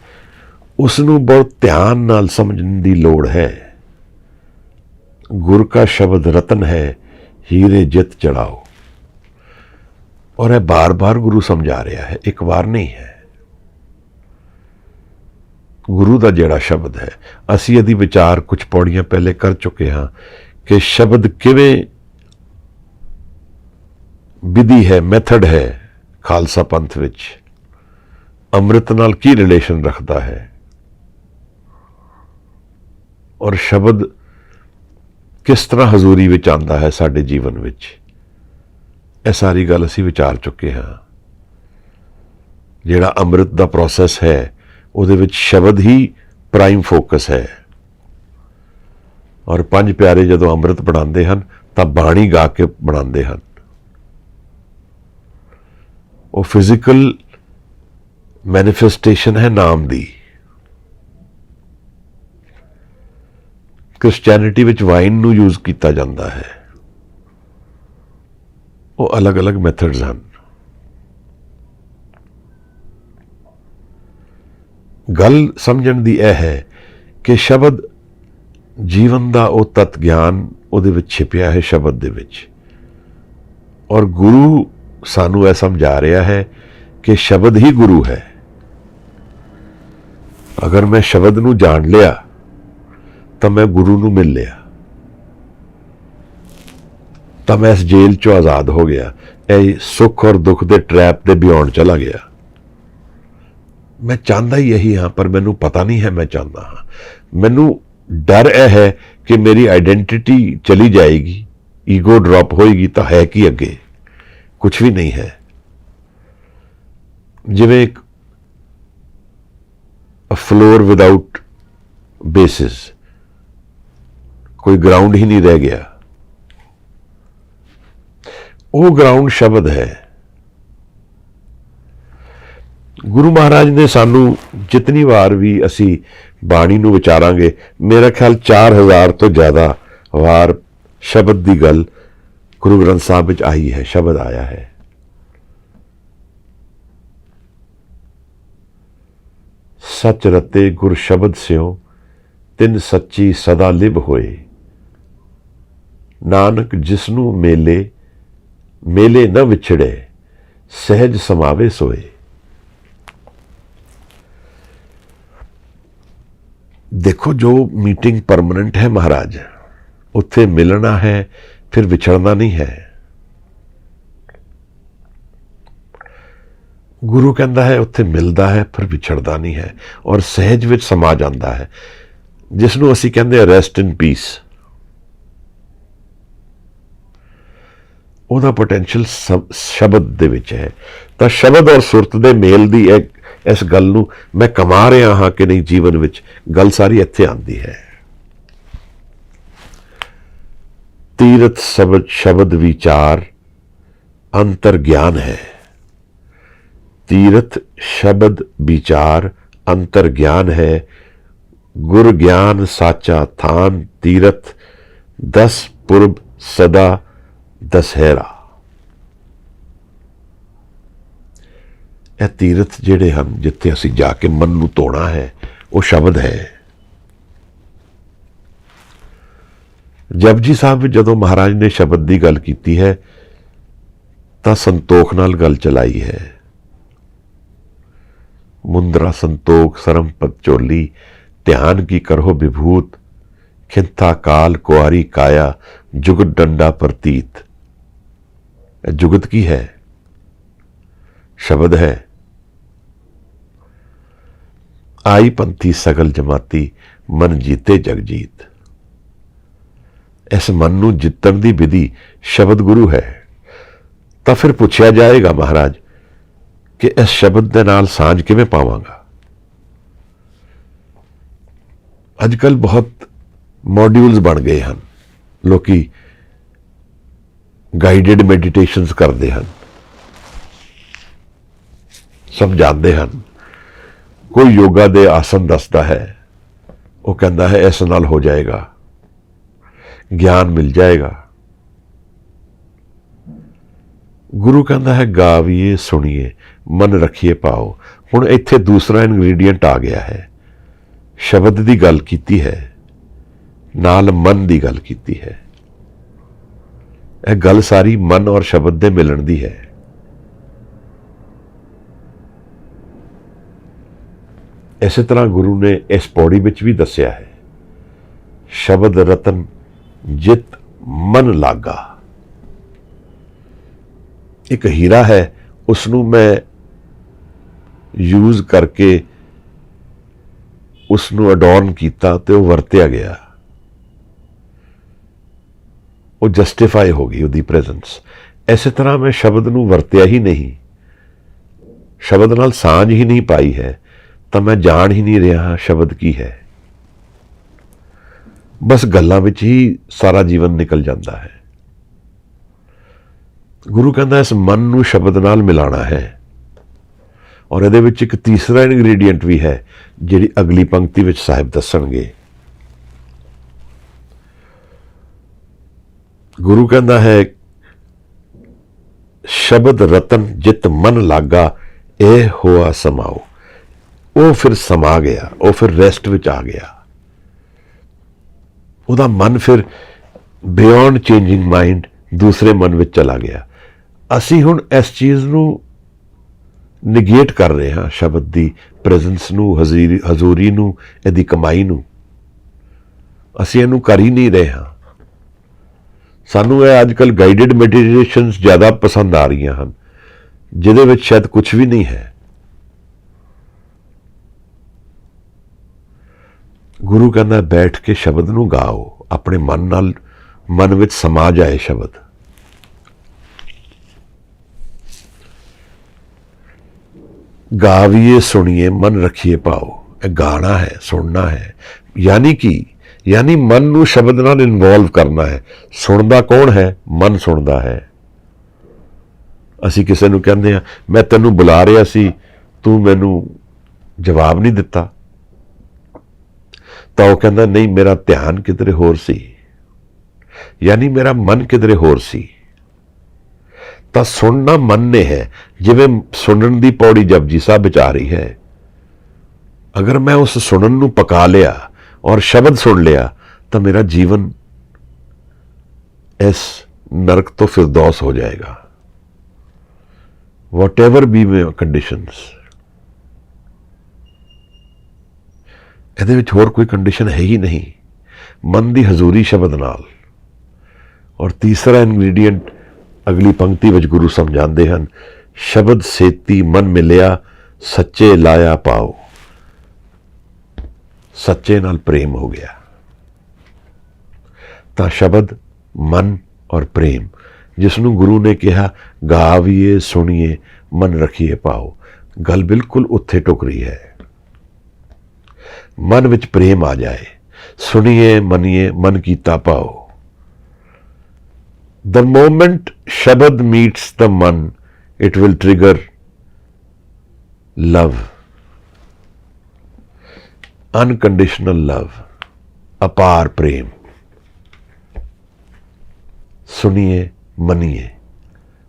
उसनूं बहुत ध्यान नाल समझण दी लोड़ है। गुर का शब्द रतन है, हीरे जित चढ़ाओ। ਔਰ ਇਹ ਬਾਰ-ਬਾਰ ਗੁਰੂ ਸਮਝਾ ਰਿਹਾ ਹੈ, ਇੱਕ ਵਾਰ ਨਹੀਂ ਹੈ। ਗੁਰੂ ਦਾ ਜਿਹੜਾ ਸ਼ਬਦ ਹੈ, ਅਸੀਂ ਇਹਦੀ ਵਿਚਾਰ ਕੁਝ ਪੌੜੀਆਂ ਪਹਿਲੇ ਕਰ ਚੁੱਕੇ ਹਾਂ ਕਿ ਸ਼ਬਦ ਕਿਵੇਂ ਵਿਧੀ ਹੈ, ਮੈਥਡ ਹੈ ਖਾਲਸਾ ਪੰਥ ਵਿੱਚ, ਅੰਮ੍ਰਿਤ ਨਾਲ ਕੀ ਰਿਲੇਸ਼ਨ ਰੱਖਦਾ ਹੈ, ਔਰ ਸ਼ਬਦ ਕਿਸ ਤਰ੍ਹਾਂ ਹਜ਼ੂਰੀ ਵਿੱਚ ਆਉਂਦਾ ਹੈ ਸਾਡੇ ਜੀਵਨ ਵਿੱਚ। ਇਹ ਸਾਰੀ ਗੱਲ ਅਸੀਂ ਵਿਚਾਰ ਚੁੱਕੇ ਹਾਂ। ਜਿਹੜਾ ਅੰਮ੍ਰਿਤ ਦਾ ਪ੍ਰੋਸੈਸ ਹੈ ਉਹਦੇ ਵਿੱਚ ਸ਼ਬਦ ਹੀ ਪ੍ਰਾਈਮ ਫੋਕਸ ਹੈ। ਔਰ ਪੰਜ ਪਿਆਰੇ ਜਦੋਂ ਅੰਮ੍ਰਿਤ ਬਣਾਉਂਦੇ ਹਨ ਤਾਂ ਬਾਣੀ ਗਾ ਕੇ ਬਣਾਉਂਦੇ ਹਨ। ਉਹ ਫਿਜ਼ੀਕਲ ਮੈਨੀਫੈਸਟੇਸ਼ਨ ਹੈ ਨਾਮ ਦੀ। ਕ੍ਰਿਸਚੈਨਿਟੀ ਵਿੱਚ ਵਾਈਨ ਨੂੰ ਯੂਜ਼ ਕੀਤਾ ਜਾਂਦਾ ਹੈ। ਉਹ ਅਲੱਗ-ਅਲੱਗ ਮੈਥਡਸ ਹਨ। ਗੱਲ ਸਮਝਣ ਦੀ ਇਹ ਹੈ ਕਿ ਸ਼ਬਦ ਜੀਵਨ ਦਾ ਉਹ ਤਤ ਗਿਆਨ ਉਹਦੇ ਵਿੱਚ ਛਿਪਿਆ ਹੈ ਸ਼ਬਦ ਦੇ ਵਿੱਚ। ਔਰ ਗੁਰੂ ਸਾਨੂੰ ਇਹ ਸਮਝਾ ਰਿਹਾ ਹੈ ਕਿ ਸ਼ਬਦ ਹੀ ਗੁਰੂ ਹੈ। ਅਗਰ ਮੈਂ ਸ਼ਬਦ ਨੂੰ ਜਾਣ ਲਿਆ ਤਾਂ ਮੈਂ ਗੁਰੂ ਨੂੰ ਮਿਲ ਲਿਆ, ਤਾਂ ਮੈਂ ਇਸ ਜੇਲ੍ਹ ਚੋਂ ਆਜ਼ਾਦ ਹੋ ਗਿਆ। ਇਹ ਸੁੱਖ ਔਰ ਦੁੱਖ ਦੇ ਟਰੈਪ ਦੇ ਬਿਯੋਂਡ ਚਲਾ ਗਿਆ। ਮੈਂ ਚਾਹੁੰਦਾ ਹੀ ਇਹੀ ਹਾਂ, ਪਰ ਮੈਨੂੰ ਪਤਾ ਨਹੀਂ ਹੈ ਮੈਂ ਚਾਹੁੰਦਾ ਹਾਂ। ਮੈਨੂੰ ਡਰ ਇਹ ਹੈ ਕਿ ਮੇਰੀ ਆਈਡੈਂਟੀਟੀ ਚਲੀ ਜਾਏਗੀ, ਈਗੋ ਡ੍ਰੌਪ ਹੋਏਗੀ ਤਾਂ ਹੈ ਕੀ ਅੱਗੇ? ਕੁਝ ਵੀ ਨਹੀਂ ਹੈ। ਜਿਵੇਂ ਇੱਕ ਫਲੋਰ ਵਿਦਾਊਟ ਬੇਸਿਸ, ਕੋਈ ਗਰਾਊਂਡ ਹੀ ਨਹੀਂ ਰਹਿ ਗਿਆ। ਉਹ ਗਰਾਊਂਡ ਸ਼ਬਦ ਹੈ। ਗੁਰੂ ਮਹਾਰਾਜ ਨੇ ਸਾਨੂੰ ਜਿਤਨੀ ਵਾਰ ਵੀ ਅਸੀਂ ਬਾਣੀ ਨੂੰ ਵਿਚਾਰਾਂਗੇ, ਮੇਰਾ ਖਿਆਲ 4000 ਤੋਂ ਜ਼ਿਆਦਾ ਵਾਰ ਸ਼ਬਦ ਦੀ ਗੱਲ ਗੁਰੂ ਗ੍ਰੰਥ ਸਾਹਿਬ ਵਿੱਚ ਆਈ ਹੈ, ਸ਼ਬਦ ਆਇਆ ਹੈ। ਸੱਚ ਰਤੇ ਗੁਰ ਸ਼ਬਦ ਸਿਓ ਤਿਨ ਸੱਚੀ ਸਦਾ ਲਿਵ ਹੋਏ, ਨਾਨਕ ਜਿਸਨੂੰ ਮੇਲੇ ਮੇਲੇ ਨਾ ਵਿਛੜੇ, ਸਹਿਜ ਸਮਾਵੇ ਸੋਏ। देखो, जो मीटिंग परमानेंट है महाराज, उत्थे मिलना है, फिर विछड़ना नहीं है। गुरु कहता है उत्थे मिलता है फिर विछड़दा नहीं है, और सहज विच समा जाता है, जिसनों असी कहते रेस्ट इन पीस। ਉਹਦਾ ਪੋਟੈਂਸ਼ੀਅਲ ਸ਼ਬਦ ਦੇ ਵਿੱਚ ਹੈ। ਤਾਂ ਸ਼ਬਦ ਔਰ ਸੁਰਤ ਦੇ ਮੇਲ ਦੀ ਇਸ ਗੱਲ ਨੂੰ ਮੈਂ ਕਮਾ ਰਿਹਾ ਹਾਂ ਕਿ ਨਹੀਂ ਜੀਵਨ ਵਿੱਚ, ਗੱਲ ਸਾਰੀ ਇੱਥੇ ਆਉਂਦੀ ਹੈ। ਤੀਰਥ ਸ਼ਬਦ ਵਿਚਾਰ ਅੰਤਰ ਗਿਆਨ ਹੈ। ਤੀਰਥ ਸ਼ਬਦ ਵਿਚਾਰ ਅੰਤਰ ਗਿਆਨ ਹੈ। ਗੁਰ ਗਿਆਨ ਸਾਚਾ ਥਾਨ ਤੀਰਥ, 10 ਪੁਰਬ ਸਦਾ ਦਸਹਿਰਾ। ਇਹ ਤੀਰਥ ਜਿਹੜੇ ਹਨ ਜਿੱਥੇ ਅਸੀਂ ਜਾ ਕੇ ਮਨ ਨੂੰ ਧੋਣਾ ਹੈ, ਉਹ ਸ਼ਬਦ ਹੈ। ਜਪਜੀ ਸਾਹਿਬ ਵਿੱਚ ਜਦੋਂ ਮਹਾਰਾਜ ਨੇ ਸ਼ਬਦ ਦੀ ਗੱਲ ਕੀਤੀ ਹੈ ਤਾਂ ਸੰਤੋਖ ਨਾਲ ਗੱਲ ਚਲਾਈ ਹੈ। ਮੁੰਦਰਾ ਸੰਤੋਖ ਸਰਮ ਪਦ ਚੋਲੀ, ਧਿਆਨ ਕੀ ਕਰੋ ਵਿਭੂਤ, ਖਿੰਥਾ ਕਾਲ ਕੁਆਰੀ ਕਾਇਆ, जुगत डंडा प्रतीत। जुगत की है, शब्द है। आई पंथी सगल जमाती, मन जीते जग जीत। इस मन नूं जितण दी विधि शब्द गुरु है। तो फिर पूछा जाएगा महाराज कि इस शब्द दे नाल सांझ किवें पावांगा। अजकल बहुत मॉड्यूल्स बन गए हैं, लोकी गाइडेड मैडिटेशंस करते हैं, समझाते हैं। कोई योगा दे आसन दसदा है, वो कहता है इस नाल हो जाएगा, ज्ञान मिल जाएगा। गुरु कहता है गाविए सुनिए मन रखिए पाओ। हुण इत्थे दूसरा इनग्रीडियंट आ गया है, शब्द की गल कीती है, नाल मन की गल कीती है। यह गल सारी मन और शब्द दे मिलन दी है। ਇਸੇ ਤਰ੍ਹਾਂ ਗੁਰੂ ਨੇ ਇਸ ਪੌੜੀ ਵਿੱਚ ਵੀ ਦੱਸਿਆ ਹੈ, ਸ਼ਬਦ ਰਤਨ ਜਿਤ ਮਨ ਲਾਗਾ। ਇੱਕ ਹੀਰਾ ਹੈ, ਉਸ ਨੂੰ ਮੈਂ ਯੂਜ਼ ਕਰਕੇ ਉਸ ਨੂੰ ਅਡੋਰਨ ਕੀਤਾ ਤੇ ਉਹ ਵਰਤਿਆ ਗਿਆ, ਉਹ ਜਸਟੀਫਾਈ ਹੋ ਗਈ ਉਹਦੀ ਪ੍ਰੈਜ਼ੈਂਸ। ਇਸੇ ਤਰ੍ਹਾਂ ਮੈਂ ਸ਼ਬਦ ਨੂੰ ਵਰਤਿਆ ਹੀ ਨਹੀਂ, ਸ਼ਬਦ ਨਾਲ ਸਾਂਝ ਹੀ ਨਹੀਂ ਪਾਈ ਹੈ, ਤਾਂ ਮੈਂ ਜਾਣ ਹੀ ਨਹੀਂ ਰਿਹਾ ਸ਼ਬਦ ਕੀ ਹੈ। ਬਸ ਗੱਲਾਂ ਵਿੱਚ ਹੀ ਸਾਰਾ ਜੀਵਨ ਨਿਕਲ ਜਾਂਦਾ ਹੈ। ਗੁਰੂ ਕਹਿੰਦਾ ਇਸ ਮਨ ਨੂੰ ਸ਼ਬਦ ਨਾਲ ਮਿਲਾਣਾ ਹੈ। ਔਰ ਇਹਦੇ ਵਿੱਚ ਇੱਕ ਤੀਸਰਾ ਇਨਗਰੀਡੀਐਂਟ ਵੀ ਹੈ, ਜਿਹੜੀ ਅਗਲੀ ਪੰਕਤੀ ਵਿੱਚ ਸਾਹਿਬ ਦੱਸਣਗੇ। ਗੁਰੂ ਕਹਿੰਦਾ ਹੈ, ਸ਼ਬਦ ਰਤਨ ਜਿਤ ਮਨ ਲਾਗਾ ਇਹ ਹੋਆ ਸਮਾਓ। ਉਹ ਫਿਰ ਸਮਾ ਗਿਆ, ਉਹ ਫਿਰ ਰੈਸਟ ਵਿੱਚ ਆ ਗਿਆ। ਉਹਦਾ ਮਨ ਫਿਰ ਬਿਯੋਂਡ ਚੇਂਜਿੰਗ ਮਾਈਂਡ ਦੂਸਰੇ ਮਨ ਵਿੱਚ ਚਲਾ ਗਿਆ। ਅਸੀਂ ਹੁਣ ਇਸ ਚੀਜ਼ ਨੂੰ ਨਿਗੇਟ ਕਰ ਰਹੇ ਹਾਂ, ਸ਼ਬਦ ਦੀ ਪ੍ਰੈਜ਼ੈਂਸ ਨੂੰ, ਹਜ਼ੂਰੀ ਨੂੰ, ਇਹਦੀ ਕਮਾਈ ਨੂੰ। ਅਸੀਂ ਇਹਨੂੰ ਕਰ ਹੀ ਨਹੀਂ ਰਹੇ ਹਾਂ। ਸਾਨੂੰ ਇਹ ਅੱਜ ਕੱਲ੍ਹ ਗਾਈਡਡ ਮੈਡੀਟੇਸ਼ਨਸ ਜ਼ਿਆਦਾ ਪਸੰਦ ਆ ਰਹੀਆਂ ਹਨ, ਜਿਹਦੇ ਵਿੱਚ ਸ਼ਾਇਦ ਕੁਝ ਵੀ ਨਹੀਂ ਹੈ। ਗੁਰੂ ਕਹਿੰਦਾ ਬੈਠ ਕੇ ਸ਼ਬਦ ਨੂੰ ਗਾਓ, ਆਪਣੇ ਮਨ ਨਾਲ, ਮਨ ਵਿੱਚ ਸਮਾ ਜਾਏ ਸ਼ਬਦ। ਗਾਵੀਏ ਸੁਣੀਏ ਮਨ ਰੱਖੀਏ ਪਾਓ। ਇਹ ਗਾਣਾ ਹੈ, ਸੁਣਨਾ ਹੈ। ਯਾਨੀ ਮਨ ਨੂੰ ਸ਼ਬਦ ਨਾਲ ਇਨਵੋਲਵ ਕਰਨਾ ਹੈ। ਸੁਣਦਾ ਕੌਣ ਹੈ? ਮਨ ਸੁਣਦਾ ਹੈ। ਅਸੀਂ ਕਿਸੇ ਨੂੰ ਕਹਿੰਦੇ ਹਾਂ, ਮੈਂ ਤੈਨੂੰ ਬੁਲਾ ਰਿਹਾ ਸੀ, ਤੂੰ ਮੈਨੂੰ ਜਵਾਬ ਨਹੀਂ ਦਿੱਤਾ, ਤਾਂ ਉਹ ਕਹਿੰਦਾ ਨਹੀਂ, ਮੇਰਾ ਧਿਆਨ ਕਿਧਰੇ ਹੋਰ ਸੀ, ਯਾਨੀ ਮੇਰਾ ਮਨ ਕਿਧਰੇ ਹੋਰ ਸੀ। ਤਾਂ ਸੁਣਨਾ ਮਨ ਨੇ ਹੈ। ਜਿਵੇਂ ਸੁਣਨ ਦੀ ਪੌੜੀ ਜਪਜੀ ਸਾਹਿਬ ਵਿੱਚ ਆ ਰਹੀ ਹੈ, ਅਗਰ ਮੈਂ ਉਸ ਸੁਣਨ ਨੂੰ ਪਕਾ ਲਿਆ ਔਰ ਸ਼ਬਦ ਸੁਣ ਲਿਆ, ਤਾਂ ਮੇਰਾ ਜੀਵਨ ਇਸ ਨਰਕ ਤੋਂ ਫਿਰਦੌਸ ਹੋ ਜਾਏਗਾ। whatever be my conditions। ਇਹਦੇ ਵਿੱਚ ਹੋਰ ਕੋਈ ਕੰਡੀਸ਼ਨ ਹੈ ਹੀ ਨਹੀਂ, ਮਨ ਦੀ ਹਜ਼ੂਰੀ ਸ਼ਬਦ ਨਾਲ। ਔਰ ਤੀਸਰਾ ਇਨਗਰੀਡੀਐਂਟ ਅਗਲੀ ਪੰਕਤੀ ਵਿੱਚ ਗੁਰੂ ਸਮਝਾਉਂਦੇ ਹਨ, ਸ਼ਬਦ ਸੇਤੀ ਮਨ ਮਿਲਿਆ ਸੱਚੇ ਲਾਇਆ ਪਾਓ। ਸੱਚੇ ਨਾਲ ਪ੍ਰੇਮ ਹੋ ਗਿਆ। ਤਾਂ ਸ਼ਬਦ, ਮਨ ਔਰ ਪ੍ਰੇਮ, ਜਿਸ ਨੂੰ ਗੁਰੂ ਨੇ ਕਿਹਾ ਗਾਵੀਏ ਸੁਣੀਏ ਮਨ ਰੱਖੀਏ ਪਾਓ, ਗੱਲ ਬਿਲਕੁਲ ਉੱਥੇ ਟੁਕ ਰਹੀ ਹੈ। ਮਨ ਵਿੱਚ ਪ੍ਰੇਮ ਆ ਜਾਏ, ਸੁਣੀਏ ਮਨੀਏ ਮਨ ਕੀਤਾ ਪਾਓ। The moment Shabad meets the man, it will trigger love, unconditional love, ਅਪਾਰ ਪ੍ਰੇਮ। ਸੁਣੀਏ ਮਨੀਏ,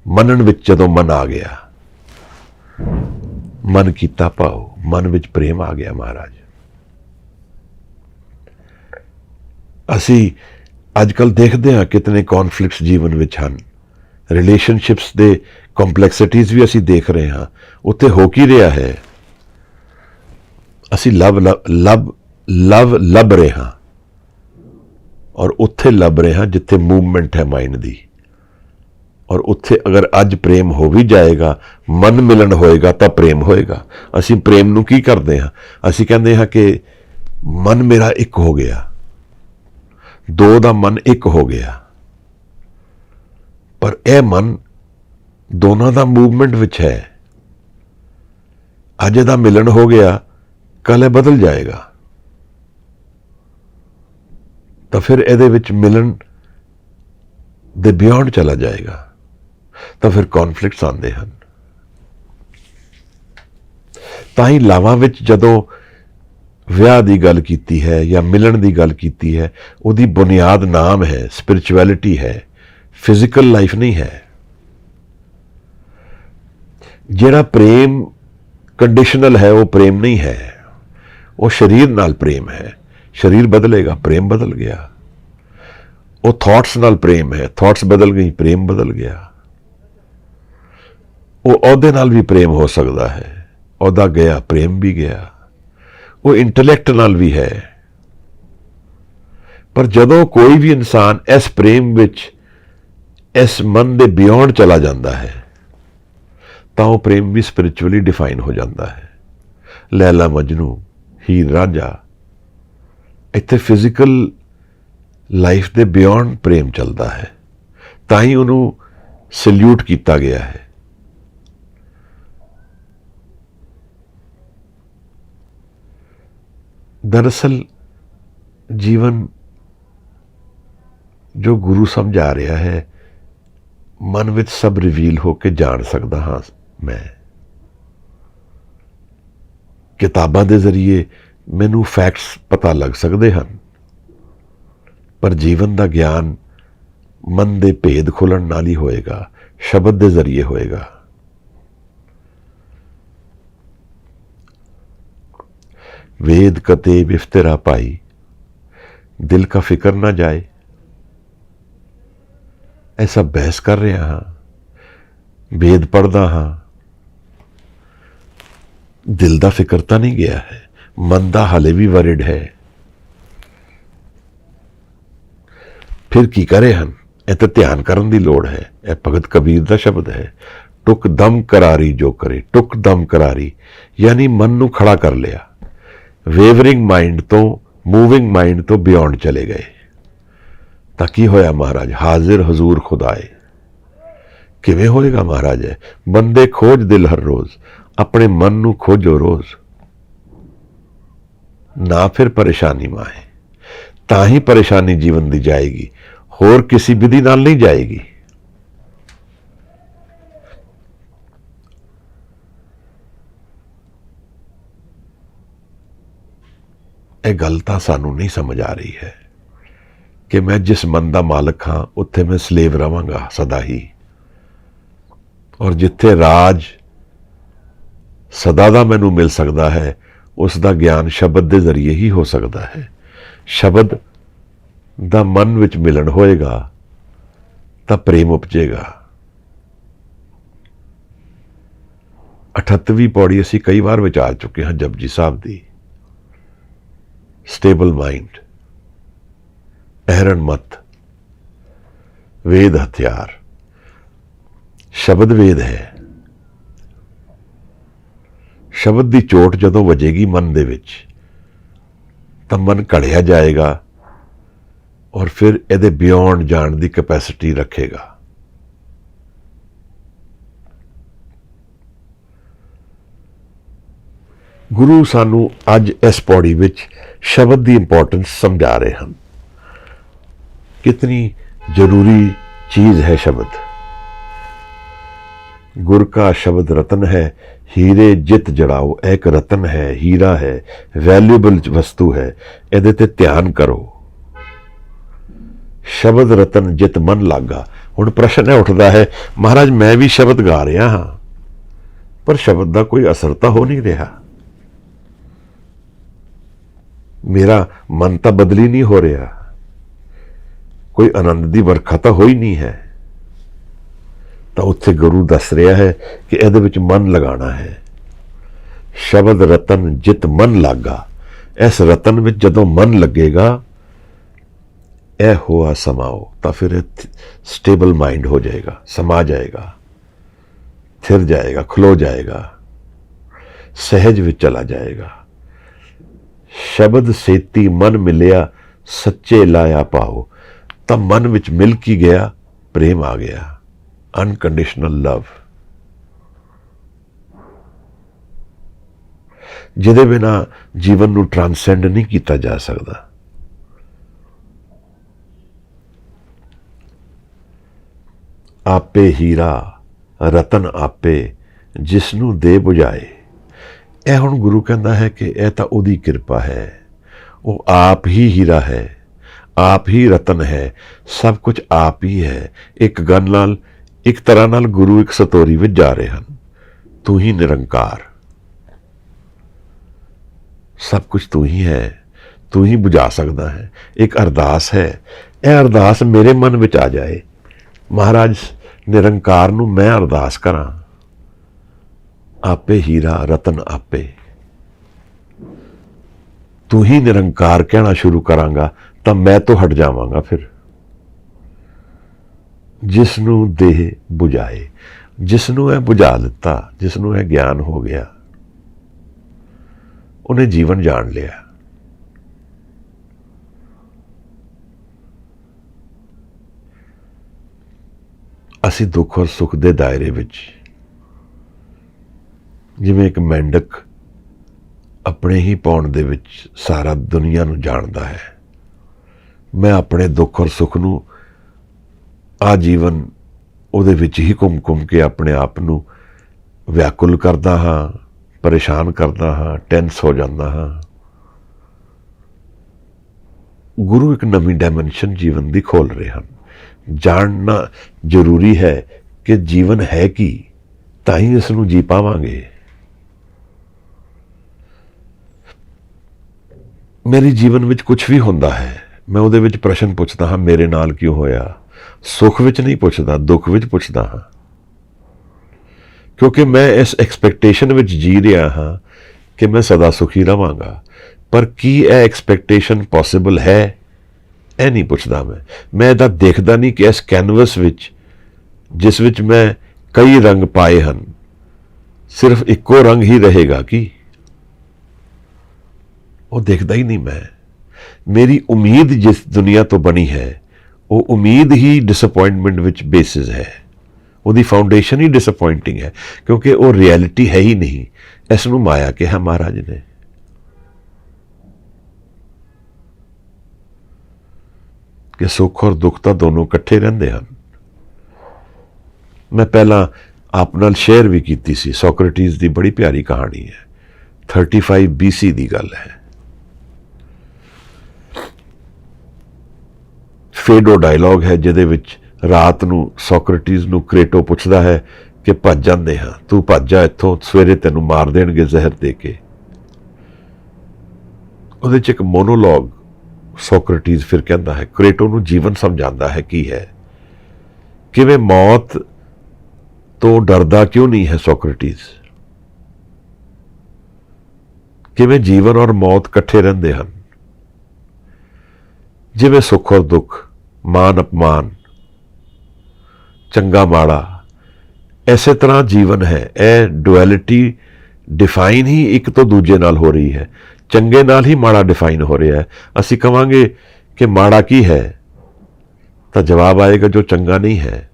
ਮੰਨਣ ਵਿੱਚ ਜਦੋਂ ਮਨ ਆ ਗਿਆ, ਮਨ ਕੀਤਾ ਭਾਉ, ਮਨ ਵਿੱਚ ਪ੍ਰੇਮ ਆ ਗਿਆ ਮਹਾਰਾਜ। ਅਸੀਂ ਅੱਜ ਕੱਲ੍ਹ ਦੇਖਦੇ ਹਾਂ ਕਿਤਨੇ ਕੌਨਫਲਿਕਟਸ ਜੀਵਨ ਵਿੱਚ ਹਨ। ਰਿਲੇਸ਼ਨਸ਼ਿਪਸ ਦੇ ਕੰਪਲੈਕਸਿਟੀਜ਼ ਵੀ ਅਸੀਂ ਦੇਖ ਰਹੇ ਹਾਂ। ਉੱਥੇ ਹੋ ਕੀ ਰਿਹਾ ਹੈ? ਅਸੀਂ ਲੱਭ ਰਹੇ ਹਾਂ, ਔਰ ਉੱਥੇ ਲੱਭ ਰਹੇ ਹਾਂ ਜਿੱਥੇ ਮੂਵਮੈਂਟ ਹੈ ਮਾਈਂਡ ਦੀ। ਔਰ ਉੱਥੇ ਅਗਰ ਅੱਜ ਪ੍ਰੇਮ ਹੋ ਵੀ ਜਾਏਗਾ, ਮਨ ਮਿਲਣ ਹੋਏਗਾ ਤਾਂ ਪ੍ਰੇਮ ਹੋਏਗਾ। ਅਸੀਂ ਪ੍ਰੇਮ ਨੂੰ ਕੀ ਕਰਦੇ ਹਾਂ? ਅਸੀਂ ਕਹਿੰਦੇ ਹਾਂ ਕਿ ਮਨ ਮੇਰਾ ਇੱਕ ਹੋ ਗਿਆ, ਦੋ ਦਾ ਮਨ ਇੱਕ ਹੋ ਗਿਆ। ਪਰ ਇਹ ਮਨ ਦੋਨਾਂ ਦਾ ਮੂਵਮੈਂਟ ਵਿੱਚ ਹੈ। ਅੱਜ ਇਹਦਾ ਮਿਲਣ ਹੋ ਗਿਆ, ਕੱਲ੍ਹ ਇਹ ਬਦਲ ਜਾਏਗਾ। ਤਾਂ ਫਿਰ ਇਹਦੇ ਵਿੱਚ ਮਿਲਣ ਦੇ ਬਿਯੋਂਡ ਚਲਾ ਜਾਏਗਾ। ਤਾਂ ਫਿਰ ਕੌਨਫਲਿਕਟਸ ਆਉਂਦੇ ਹਨ। ਤਾਂ ਹੀ ਲਾਵਾਂ ਵਿੱਚ ਜਦੋਂ ਵਿਆਹ ਦੀ ਗੱਲ ਕੀਤੀ ਹੈ ਜਾਂ ਮਿਲਣ ਦੀ ਗੱਲ ਕੀਤੀ ਹੈ, ਉਹਦੀ ਬੁਨਿਆਦ ਨਾਮ ਹੈ, ਸਪਿਰਿਚੁਅਲਿਟੀ ਹੈ, ਫਿਜ਼ੀਕਲ ਲਾਈਫ ਨਹੀਂ ਹੈ। ਜਿਹੜਾ ਪ੍ਰੇਮ ਕੰਡੀਸ਼ਨਲ ਹੈ ਉਹ ਪ੍ਰੇਮ ਨਹੀਂ ਹੈ, ਉਹ ਸਰੀਰ ਨਾਲ ਪ੍ਰੇਮ ਹੈ। ਸਰੀਰ ਬਦਲੇਗਾ, ਪ੍ਰੇਮ ਬਦਲ ਗਿਆ। ਉਹ ਥਾਟਸ ਨਾਲ ਪ੍ਰੇਮ ਹੈ, ਥਾਟਸ ਬਦਲ ਗਈ, ਪ੍ਰੇਮ ਬਦਲ ਗਿਆ। ਉਹ ਅਹੁਦੇ ਨਾਲ ਵੀ ਪ੍ਰੇਮ ਹੋ ਸਕਦਾ ਹੈ, ਅਹੁਦਾ ਗਿਆ, ਪ੍ਰੇਮ ਵੀ ਗਿਆ। ਉਹ ਇੰਟੈਲੈਕਟ ਨਾਲ ਵੀ ਹੈ। ਪਰ ਜਦੋਂ ਕੋਈ ਵੀ ਇਨਸਾਨ ਇਸ ਪ੍ਰੇਮ ਵਿੱਚ, ਇਸ ਮਨ ਦੇ ਬਿਯੋਂਡ ਚਲਾ ਜਾਂਦਾ ਹੈ, ਤਾਂ ਉਹ ਪ੍ਰੇਮ ਵੀ ਸਪਿਰਿਚੁਅਲੀ ਡਿਫਾਈਨ ਹੋ ਜਾਂਦਾ ਹੈ। ਲੈਲਾ ਮਜਨੂ, ਹੀਰ ਰਾਂਝਾ, ਇੱਥੇ ਫਿਜ਼ੀਕਲ ਲਾਈਫ ਦੇ ਬਿਯੋਂਡ ਪ੍ਰੇਮ ਚੱਲਦਾ ਹੈ, ਤਾਂ ਹੀ ਉਹਨੂੰ ਸੈਲਿਊਟ ਕੀਤਾ ਗਿਆ ਹੈ। ਦਰਅਸਲ ਜੀਵਨ ਜੋ ਗੁਰੂ ਸਮਝਾ ਰਿਹਾ ਹੈ, ਮਨ ਵਿੱਚ ਸਭ ਰਿਵੀਲ ਹੋ ਕੇ ਜਾਣ ਸਕਦਾ ਹਾਂ ਮੈਂ। ਕਿਤਾਬਾਂ ਦੇ ਜ਼ਰੀਏ ਮੈਨੂੰ ਫੈਕਟਸ ਪਤਾ ਲੱਗ ਸਕਦੇ ਹਨ, ਪਰ ਜੀਵਨ ਦਾ ਗਿਆਨ ਮਨ ਦੇ ਭੇਦ ਖੁੱਲਣ ਨਾਲ ਹੀ ਹੋਏਗਾ, ਸ਼ਬਦ ਦੇ ਜ਼ਰੀਏ ਹੋਏਗਾ। वेद कते बिफ्तेरा पाई, दिल का फिक्र ना जाए। ऐसा बहस कर रहा हाँ, वेद पढ़दा हाँ, दिल दा फिक्र तो नहीं गया है, मन दा हाले भी वरिड है। फिर की करे हन, ਇਹ ਤਾਂ ਧਿਆਨ ਕਰਨ ਦੀ ਲੋੜ ਹੈ। ਇਹ ਭਗਤ ਕਬੀਰ ਦਾ ਸ਼ਬਦ ਹੈ, ਟੁਕ ਦਮ ਕਰਾਰੀ ਜੋ ਕਰੇ, ਟੁਕ ਦਮ ਕਰਾਰੀ, ਯਾਨੀ ਮਨ ਨੂੰ ਖੜਾ ਕਰ ਲਿਆ। ਵੇਵਰਿੰਗ ਮਾਈਂਡ ਤੋਂ, ਮੂਵਿੰਗ ਮਾਈਂਡ ਤੋਂ ਬਿਯੋਂਡ ਚਲੇ ਗਏ। ਤਾਂ ਕੀ ਹੋਇਆ ਮਹਾਰਾਜ? ਹਾਜ਼ਿਰ ਹਜ਼ੂਰ ਖੁਦਾਏ। ਕਿਵੇਂ ਹੋਏਗਾ ਮਹਾਰਾਜ? ਬੰਦੇ ਖੋਜ ਦਿਲ ਹਰ ਰੋਜ਼, ਆਪਣੇ ਮਨ ਨੂੰ ਖੋਜੋ ਰੋਜ਼, ਨਾ ਫਿਰ ਪਰੇਸ਼ਾਨੀ ਮਾਏ। ਤਾਂ ਹੀ ਪਰੇਸ਼ਾਨੀ ਜੀਵਨ ਦੀ ਜਾਏਗੀ, ਹੋਰ ਕਿਸੇ ਵਿਧੀ ਨਾਲ ਨਹੀਂ ਜਾਏਗੀ। ਇਹ ਗੱਲ ਤਾਂ ਸਾਨੂੰ ਨਹੀਂ ਸਮਝ ਆ ਰਹੀ ਹੈ ਕਿ ਮੈਂ ਜਿਸ ਮਨ ਦਾ ਮਾਲਕ ਹਾਂ ਉੱਥੇ ਮੈਂ ਸਲੇਵ ਰਵਾਂਗਾ ਸਦਾ ਹੀ, ਔਰ ਜਿੱਥੇ ਰਾਜ ਸਦਾ ਦਾ ਮੈਨੂੰ ਮਿਲ ਸਕਦਾ ਹੈ, ਉਸ ਦਾ ਗਿਆਨ ਸ਼ਬਦ ਦੇ ਜ਼ਰੀਏ ਹੀ ਹੋ ਸਕਦਾ ਹੈ। ਸ਼ਬਦ ਦਾ ਮਨ ਵਿੱਚ ਮਿਲਣ ਹੋਏਗਾ ਤਾਂ ਪ੍ਰੇਮ ਉਪਜੇਗਾ। 38ਵੀਂ ਪੌੜੀ ਅਸੀਂ ਕਈ ਵਾਰ ਵਿਚਾਰ ਚੁੱਕੇ ਹਾਂ ਜਪਜੀ ਸਾਹਿਬ ਦੀ। स्टेबल माइंड, अहरण मत, वेद हथियार। शब्द वेद है। शब्द की चोट जदों वजेगी मन दे विच, तां मन घड़िया जाएगा और फिर इहदे बियॉन्ड जाण दी कैपेसिटी रखेगा। गुरु सानू अज इस पौड़ी विच शब्द की इंपॉर्टेंस समझा रहे हैं। कितनी जरूरी चीज है शब्द। गुर का शब्द रतन है, हीरे जित जड़ाओ। एक रतन है, हीरा है, वैल्यूबल वस्तु है, इहदे ते ध्यान करो। शब्द रतन जित मन लागा। हुण प्रश्न है उठता है, महाराज मैं भी शब्द गा रहा हाँ, पर शब्द का कोई असर तो हो नहीं रहा, मेरा मन तो बदली नहीं हो रहा, कोई आनंद की वर्खा तो हो ही नहीं है। तो उत्थे गुरु दस रहा है कि इहदे विच मन लगाना है। शब्द रतन जित मन लागा। इस रतन विच जदों मन लगेगा, ए हुआ समाओ, तो फिर स्टेबल माइंड हो जाएगा, समा जाएगा, थिर जाएगा, खलो जाएगा, सहज विच चला जाएगा। शब्द सेती मन मिलिया, सच्चे लाया पाओ। तब मन विच मिल की गया, प्रेम आ गया, अनकंडीशनल लव, जिहदे बिना जीवन नूं ट्रांसेंड नहीं किया जा सकता। आपे हीरा रतन आपे, जिसनू दे बुझाए। यह हुण गुरु कहता है कि यह तो उहदी किरपा है, वो आप ही हीरा है, आप ही रतन है, सब कुछ आप ही है। एक गल नाल, एक तरह नाल गुरु एक सतोरी विच जा रहे हैं। तू ही निरंकार, सब कुछ तू ही है, तू ही बुझा सकता है। एक अरदास है, यह अरदास मेरे मन विच आ जाए, महाराज निरंकार नूं मैं अरदास करां, आपे हीरा रतन आपे। ਤੂੰ ਹੀ ਨਿਰੰਕਾਰ ਕਹਿਣਾ ਸ਼ੁਰੂ ਕਰਾਂਗਾ ਤਾਂ ਮੈਂ ਤੋਂ ਹਟ ਜਾਵਾਂਗਾ। ਫਿਰ ਜਿਸ ਨੂੰ ਦੇਹ ਬੁਝਾਏ, ਜਿਸ ਨੂੰ ਇਹ ਬੁਝਾ ਦਿੱਤਾ, ਜਿਸ ਨੂੰ ਇਹ ਗਿਆਨ ਹੋ ਗਿਆ, ਉਹਨੇ ਜੀਵਨ ਜਾਣ ਲਿਆ। ਅਸੀਂ ਦੁੱਖ ਔਰ ਸੁੱਖ ਦੇ ਦਾਇਰੇ ਵਿੱਚ ਜਿਵੇਂ ਇੱਕ ਮੈਂਡਕ ਆਪਣੇ ਹੀ ਪੌਣ ਦੇ ਵਿੱਚ ਸਾਰਾ ਦੁਨੀਆ ਨੂੰ ਜਾਣਦਾ ਹੈ, ਮੈਂ ਆਪਣੇ ਦੁੱਖ ਔਰ ਸੁੱਖ ਨੂੰ ਆਜੀਵਨ ਉਹਦੇ ਵਿੱਚ ਹੀ ਘੁੰਮ ਕੇ ਆਪਣੇ ਆਪ ਨੂੰ ਵਿਆਕੁਲ ਕਰਦਾ ਹਾਂ, ਪਰੇਸ਼ਾਨ ਕਰਦਾ ਹਾਂ, ਟੈਂਸ ਹੋ ਜਾਂਦਾ ਹਾਂ। ਗੁਰੂ ਇੱਕ ਨਵੀਂ ਡਾਇਮੈਂਸ਼ਨ ਜੀਵਨ ਦੀ ਖੋਲ ਰਹੇ ਹਨ। ਜਾਣਨਾ ਜ਼ਰੂਰੀ ਹੈ ਕਿ ਜੀਵਨ ਹੈ ਕੀ, ਤਾਂ ਹੀ ਇਸ ਨੂੰ ਜੀ ਪਾਵਾਂਗੇ। ਮੇਰੀ ਜੀਵਨ ਵਿੱਚ ਕੁਝ ਵੀ ਹੁੰਦਾ ਹੈ, ਮੈਂ ਉਹਦੇ ਵਿੱਚ ਪ੍ਰਸ਼ਨ ਪੁੱਛਦਾ ਹਾਂ, ਮੇਰੇ ਨਾਲ ਕਿਉਂ ਹੋਇਆ। ਸੁੱਖ ਵਿੱਚ ਨਹੀਂ ਪੁੱਛਦਾ, ਦੁੱਖ ਵਿੱਚ ਪੁੱਛਦਾ ਹਾਂ, ਕਿਉਂਕਿ ਮੈਂ ਇਸ ਐਕਸਪੈਕਟੇਸ਼ਨ ਵਿੱਚ ਜੀ ਰਿਹਾ ਹਾਂ ਕਿ ਮੈਂ ਸਦਾ ਸੁਖੀ ਰਵਾਂਗਾ। ਪਰ ਕੀ ਇਹ ਐਕਸਪੈਕਟੇਸ਼ਨ ਪੋਸੀਬਲ ਹੈ, ਇਹ ਨਹੀਂ ਪੁੱਛਦਾ ਮੈਂ ਇਹਦਾ ਦੇਖਦਾ ਨਹੀਂ ਕਿ ਇਸ ਕੈਨਵਸ ਵਿੱਚ, ਜਿਸ ਵਿੱਚ ਮੈਂ ਕਈ ਰੰਗ ਪਾਏ ਹਨ, ਸਿਰਫ ਇੱਕੋ ਰੰਗ ਹੀ ਰਹੇਗਾ ਕੀ, ਉਹ ਦੇਖਦਾ ਹੀ ਨਹੀਂ ਮੈਂ। ਮੇਰੀ ਉਮੀਦ ਜਿਸ ਦੁਨੀਆ ਤੋਂ ਬਣੀ ਹੈ, ਉਹ ਉਮੀਦ ਹੀ ਡਿਸਅਪੁਆਇੰਟਮੈਂਟ ਵਿੱਚ ਬੇਸਿਸ ਹੈ, ਉਹਦੀ ਫਾਊਂਡੇਸ਼ਨ ਹੀ ਡਿਸਅਪੁਆਇੰਟਿੰਗ ਹੈ, ਕਿਉਂਕਿ ਉਹ ਰਿਐਲਿਟੀ ਹੈ ਹੀ ਨਹੀਂ। ਇਸ ਨੂੰ ਮਾਇਆ ਕਿਹਾ ਮਹਾਰਾਜ ਨੇ। ਕਿ ਸੁੱਖ ਔਰ ਦੁੱਖ ਤਾਂ ਦੋਨੋਂ ਇਕੱਠੇ ਰਹਿੰਦੇ ਹਨ। ਮੈਂ ਪਹਿਲਾਂ ਆਪ ਨਾਲ ਸ਼ੇਅਰ ਵੀ ਕੀਤੀ ਸੀ, ਸੋਕਰਟੀਜ਼ ਦੀ ਬੜੀ ਪਿਆਰੀ ਕਹਾਣੀ ਹੈ, 35 BC ਦੀ ਗੱਲ ਹੈ। ਫੇਡੋ ਡਾਇਲੌਗ ਹੈ, ਜਿਹਦੇ ਵਿੱਚ ਰਾਤ ਨੂੰ ਸੋਕਰਟੀਜ਼ ਨੂੰ ਕ੍ਰੇਟੋ ਪੁੱਛਦਾ ਹੈ ਕਿ ਭੱਜ ਜਾਂਦੇ ਹਾਂ, ਤੂੰ ਭੱਜ ਜਾ ਇੱਥੋਂ, ਸਵੇਰੇ ਤੈਨੂੰ ਮਾਰ ਦੇਣਗੇ ਜ਼ਹਿਰ ਦੇ ਕੇ। ਉਹਦੇ 'ਚ ਇੱਕ ਮੋਨੋਲੋਗ ਸੋਕਰਟੀਜ਼ ਫਿਰ ਕਹਿੰਦਾ ਹੈ, ਕ੍ਰੇਟੋ ਨੂੰ ਜੀਵਨ ਸਮਝਾਉਂਦਾ ਹੈ ਕੀ ਹੈ, ਕਿਵੇਂ ਮੌਤ ਤੋਂ ਡਰਦਾ ਕਿਉਂ ਨਹੀਂ ਹੈ ਸੋਕਰਟੀਜ਼, ਕਿਵੇਂ ਜੀਵਨ ਔਰ ਮੌਤ ਇਕੱਠੇ ਰਹਿੰਦੇ ਹਨ, ਜਿਵੇਂ ਸੁੱਖ ਔਰ ਦੁੱਖ, ਮਾਨ ਅਪਮਾਨ, ਚੰਗਾ ਮਾੜਾ, ਇਸੇ ਤਰ੍ਹਾਂ ਜੀਵਨ ਹੈ। ਇਹ ਡੁਐਲਿਟੀ ਡਿਫਾਈਨ ਹੀ ਇੱਕ ਤੋਂ ਦੂਜੇ ਨਾਲ ਹੋ ਰਹੀ ਹੈ, ਚੰਗੇ ਨਾਲ ਹੀ ਮਾੜਾ ਡਿਫਾਈਨ ਹੋ ਰਿਹਾ ਹੈ। ਅਸੀਂ ਕਹਾਂਗੇ ਕਿ ਮਾੜਾ ਕੀ ਹੈ, ਤਾਂ ਜਵਾਬ ਆਏਗਾ ਜੋ ਚੰਗਾ ਨਹੀਂ ਹੈ।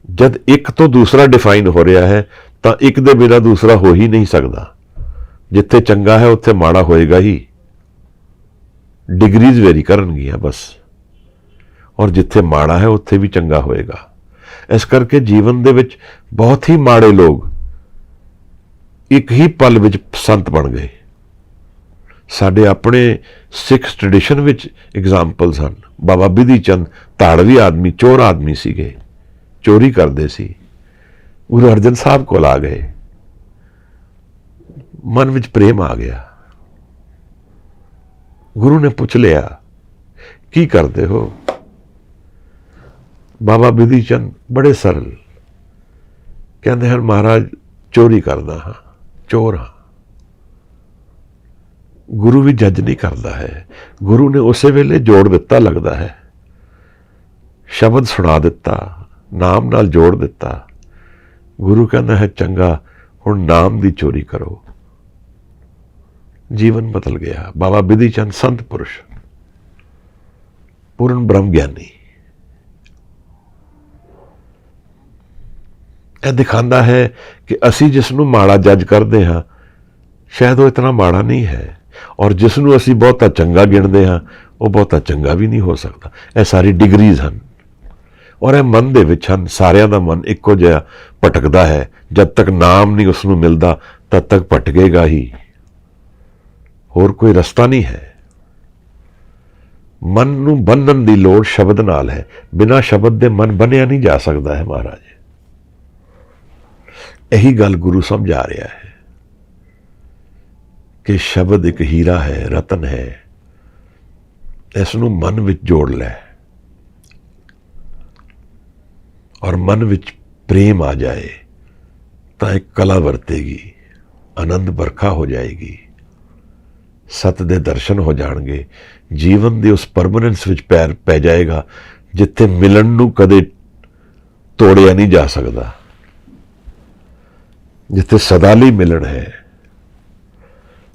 ਜਦ ਇੱਕ ਤੋਂ ਦੂਸਰਾ ਡਿਫਾਈਨ ਹੋ ਰਿਹਾ ਹੈ ਤਾਂ ਇੱਕ ਦੇ ਬਿਨਾਂ ਦੂਸਰਾ ਹੋ ਹੀ ਨਹੀਂ ਸਕਦਾ। ਜਿੱਥੇ ਚੰਗਾ ਹੈ ਉੱਥੇ ਮਾੜਾ ਹੋਏਗਾ ਹੀ, ਡਿਗਰੀਜ਼ ਵੇਰੀ ਕਰਨਗੀਆਂ ਬਸ, ਔਰ ਜਿੱਥੇ ਮਾੜਾ ਹੈ ਉੱਥੇ ਵੀ ਚੰਗਾ ਹੋਏਗਾ। ਇਸ ਕਰਕੇ ਜੀਵਨ ਦੇ ਵਿੱਚ ਬਹੁਤ ਹੀ ਮਾੜੇ ਲੋਕ ਇੱਕ ਹੀ ਪਲ ਵਿੱਚ ਸੰਤ ਬਣ ਗਏ। ਸਾਡੇ ਆਪਣੇ ਸਿੱਖ ਟ੍ਰੈਡੀਸ਼ਨ ਵਿੱਚ ਐਗਜ਼ਾਮਪਲਸ ਹਨ। ਬਾਬਾ ਬਿਧੀ ਚੰਦ ਧਾੜਵੀ ਆਦਮੀ, ਚੋਰ ਆਦਮੀ ਸੀਗੇ, ਚੋਰੀ ਕਰਦੇ ਸੀ, ਗੁਰੂ ਅਰਜਨ ਸਾਹਿਬ ਕੋਲ ਆ ਗਏ, ਮਨ ਵਿੱਚ ਪ੍ਰੇਮ ਆ ਗਿਆ। ਗੁਰੂ ਨੇ ਪੁੱਛ ਲਿਆ ਕੀ ਕਰਦੇ ਹੋ। ਬਾਬਾ ਬਿਧੀ ਚੰਦ ਬੜੇ ਸਰਲ ਕਹਿੰਦੇ ਹਨ, ਮਹਾਰਾਜ ਚੋਰੀ ਕਰਦਾ ਹਾਂ, ਚੋਰ ਹਾਂ। ਗੁਰੂ ਵੀ ਜੱਜ ਨਹੀਂ ਕਰਦਾ ਹੈ। ਗੁਰੂ ਨੇ ਉਸੇ ਵੇਲੇ ਜੋੜ ਦਿੱਤਾ, ਲੱਗਦਾ ਹੈ ਸ਼ਬਦ ਸੁਣਾ ਦਿੱਤਾ, ਨਾਮ ਨਾਲ ਜੋੜ ਦਿੱਤਾ। ਗੁਰੂ ਕਹਿੰਦਾ ਹੈ ਚੰਗਾ, ਹੁਣ ਨਾਮ ਦੀ ਚੋਰੀ ਕਰੋ। ਜੀਵਨ ਬਦਲ ਗਿਆ। ਬਾਬਾ ਬਿਧੀ ਚੰਦ ਸੰਤ ਪੁਰਸ਼, ਪੂਰਨ ਬ੍ਰਹਮ ਗਿਆਨੀ। ਇਹ ਦਿਖਾਉਂਦਾ ਹੈ ਕਿ ਅਸੀਂ ਜਿਸ ਨੂੰ ਮਾੜਾ ਜੱਜ ਕਰਦੇ ਹਾਂ, ਸ਼ਾਇਦ ਉਹ ਇਤਨਾ ਮਾੜਾ ਨਹੀਂ ਹੈ, ਔਰ ਜਿਸ ਨੂੰ ਅਸੀਂ ਬਹੁਤਾ ਚੰਗਾ ਗਿਣਦੇ ਹਾਂ, ਉਹ ਬਹੁਤਾ ਚੰਗਾ ਵੀ ਨਹੀਂ ਹੋ ਸਕਦਾ। ਇਹ ਸਾਰੀ ਡਿਗਰੀਜ਼ ਹਨ, ਔਰ ਇਹ ਮਨ ਦੇ ਵਿੱਚ ਹਨ। ਸਾਰਿਆਂ ਦਾ ਮਨ ਇੱਕੋ ਜਿਹਾ ਭਟਕਦਾ ਹੈ। ਜਦ ਤੱਕ ਨਾਮ ਨਹੀਂ ਉਸ ਨੂੰ ਮਿਲਦਾ, ਤਦ ਤੱਕ ਭਟਕੇਗਾ ਹੀ, ਹੋਰ ਕੋਈ ਰਸਤਾ ਨਹੀਂ ਹੈ। ਮਨ ਨੂੰ ਬੰਨਣ ਦੀ ਲੋੜ ਸ਼ਬਦ ਨਾਲ ਹੈ। ਬਿਨਾਂ ਸ਼ਬਦ ਦੇ ਮਨ ਬੰਨਿਆ ਨਹੀਂ ਜਾ ਸਕਦਾ ਹੈ ਮਹਾਰਾਜ। ਇਹੀ ਗੱਲ ਗੁਰੂ ਸਮਝਾ ਰਿਹਾ ਹੈ ਕਿ ਸ਼ਬਦ ਇੱਕ ਹੀਰਾ ਹੈ, ਰਤਨ ਹੈ। ਇਸ ਨੂੰ ਮਨ ਵਿੱਚ ਜੋੜ ਲੈ, ਔਰ ਮਨ ਵਿੱਚ ਪ੍ਰੇਮ ਆ ਜਾਏ ਤਾਂ ਇੱਕ ਕਲਾ ਵਰਤੇਗੀ, ਆਨੰਦ ਵਰਖਾ ਹੋ ਜਾਏਗੀ, ਸਤ ਦੇ ਦਰਸ਼ਨ ਹੋ ਜਾਣਗੇ, ਜੀਵਨ ਦੇ ਉਸ ਪਰਮਨੈਂਸ ਵਿੱਚ ਪੈਰ ਪੈ ਜਾਏਗਾ ਜਿੱਥੇ ਮਿਲਣ ਨੂੰ ਕਦੇ ਤੋੜਿਆ ਨਹੀਂ ਜਾ ਸਕਦਾ, ਜਿੱਥੇ ਸਦਾ ਲਈ ਮਿਲਣ ਹੈ।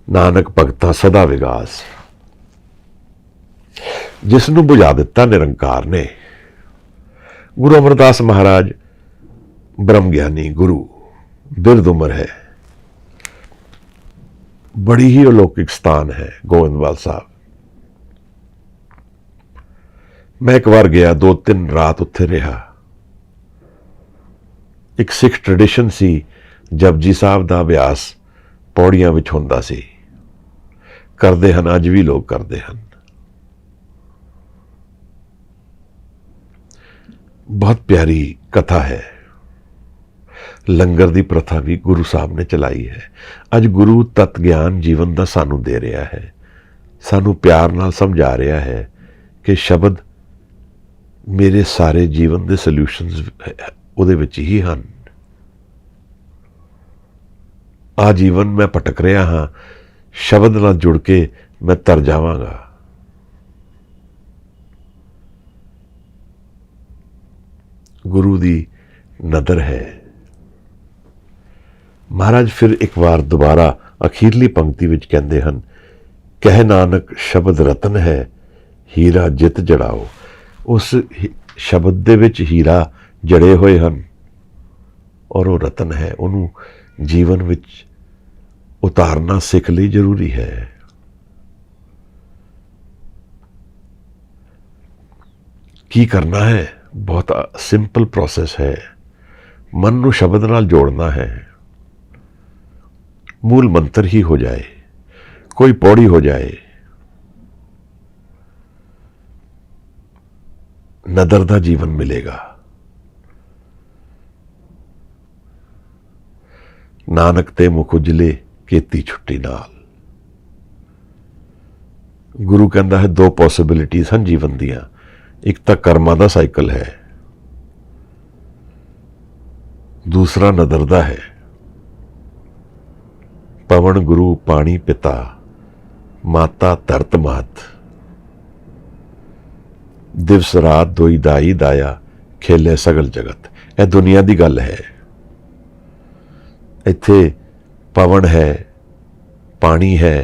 ਨਾਨਕ ਭਗਤਾ ਸਦਾ ਵਿਗਾਸ, ਜਿਸ ਨੂੰ ਬੁਝਾ ਦਿੱਤਾ ਨਿਰੰਕਾਰ ਨੇ। ਗੁਰੂ ਅਮਰਦਾਸ ਮਹਾਰਾਜ ਬ੍ਰਹਮ ਗਿਆਨੀ ਗੁਰੂ, ਬਿਰਧ ਉਮਰ ਹੈ, बड़ी ही अलौकिक स्थान है गोविंदवाल साहब। मैं एक बार गया, 2-3 रात उत्थे रहा। एक सिख ट्रेडिशन सी, जपजी साहब दा अभ्यास पौड़ियां विच हुंदा सी, करदे हन, अज भी लोग करदे हन। बहुत प्यारी कथा है। लंगर की प्रथा भी गुरु साहब ने चलाई है। अज गुरु तत् ज्ञान जीवन का सानू दे रहा है, सानू प्यार नाल समझा रहा है कि शब्द मेरे सारे जीवन के सल्यूशनस उहदे विच ही हैं। आ जीवन मैं भटक रहा हाँ, शब्द नाल जुड़ के मैं तर जावांगा। गुरु की नदर है। महाराज फिर एक बार दोबारा अखीरली पंक्ति विच कहते हैं, कह नानक शब्द रतन है, हीरा जित जड़ाओ। उस शब्द दे विच हीरा जड़े हुए हैं और वो रतन है, उन्होंने जीवन विच उतारना सिख लई जरूरी है। की करना है? बहुत सिंपल प्रोसेस है। मन नूं शब्द नाल जोड़ना है। मूल मंत्र ही हो जाए, कोई पौड़ी हो जाए, नदर दा जीवन मिलेगा। नानक ते मुख उजले केती छुट्टी नाल। गुरु कहता है 2 पॉसिबिलिटीज हैं जीवन दियां। एक तो कर्मा दा साइकिल है, दूसरा नदर दा है। पवन गुरु पानी पिता, माता धरत मात, दिवस रात दोई दाई दाया, खेले सगल जगत। यह दुनिया की गल है। इत्थे पवन है, पानी है,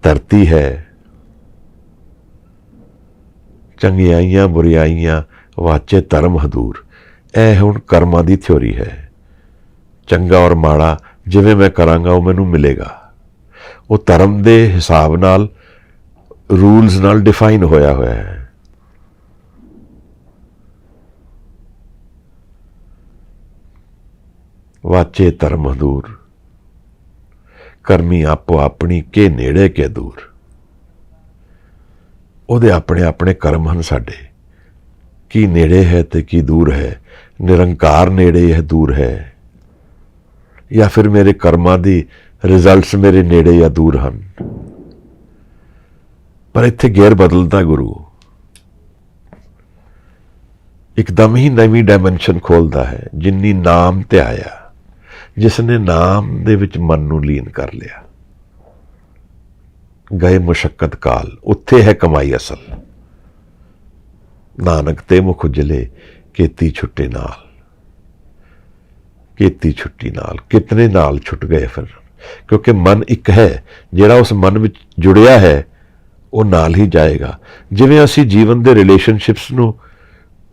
धरती है, चंगियाइयां बुरियाइयां वाचे धर्म हदूर। यह हुण कर्मां दी थ्योरी है। चंगा और माड़ा जिवें मैं करांगा वो मैनूं मिलेगा। वो धर्म दे हिसाब नाल, रूल्स नाल डिफाइन होया होया है। वाचे धर्म हदूर, करमी आपो अपनी के नेड़े के दूर। ਉਹਦੇ ਆਪਣੇ ਆਪਣੇ ਕਰਮ ਹਨ ਸਾਡੇ। ਕੀ ਨੇੜੇ ਹੈ ਤੇ ਕੀ ਦੂਰ ਹੈ? ਨਿਰੰਕਾਰ ਨੇੜੇ ਹੈ ਦੂਰ ਹੈ, ਜਾਂ ਫਿਰ ਮੇਰੇ ਕਰਮਾਂ ਦੀ ਰਿਜ਼ਲਟਸ ਮੇਰੇ ਨੇੜੇ ਜਾਂ ਦੂਰ ਹਨ? ਪਰ ਇੱਥੇ ਗੇਅਰ ਬਦਲਦਾ ਗੁਰੂ, ਇੱਕਦਮ ਹੀ ਨਵੀਂ ਡਾਇਮੈਂਸ਼ਨ ਖੋਲਦਾ ਹੈ। ਜਿੰਨੀ ਨਾਮ ਤੇ ਆਇਆ, ਜਿਸ ਨੇ ਨਾਮ ਦੇ ਵਿੱਚ ਮਨ ਨੂੰ ਲੀਨ ਕਰ ਲਿਆ, गए मुशक्कत काल, उत्थे है कमाई असल। नानक ते मुख उजले केती छुट्टे नाल। केती छुट्टी नाल, कितने नाल छुट गए फिर, क्योंकि मन एक है। जिहड़ा उस मन विच जुड़िया है वो नाल ही जाएगा। जिवें असी जीवन दे रिलेशनशिप्स नूं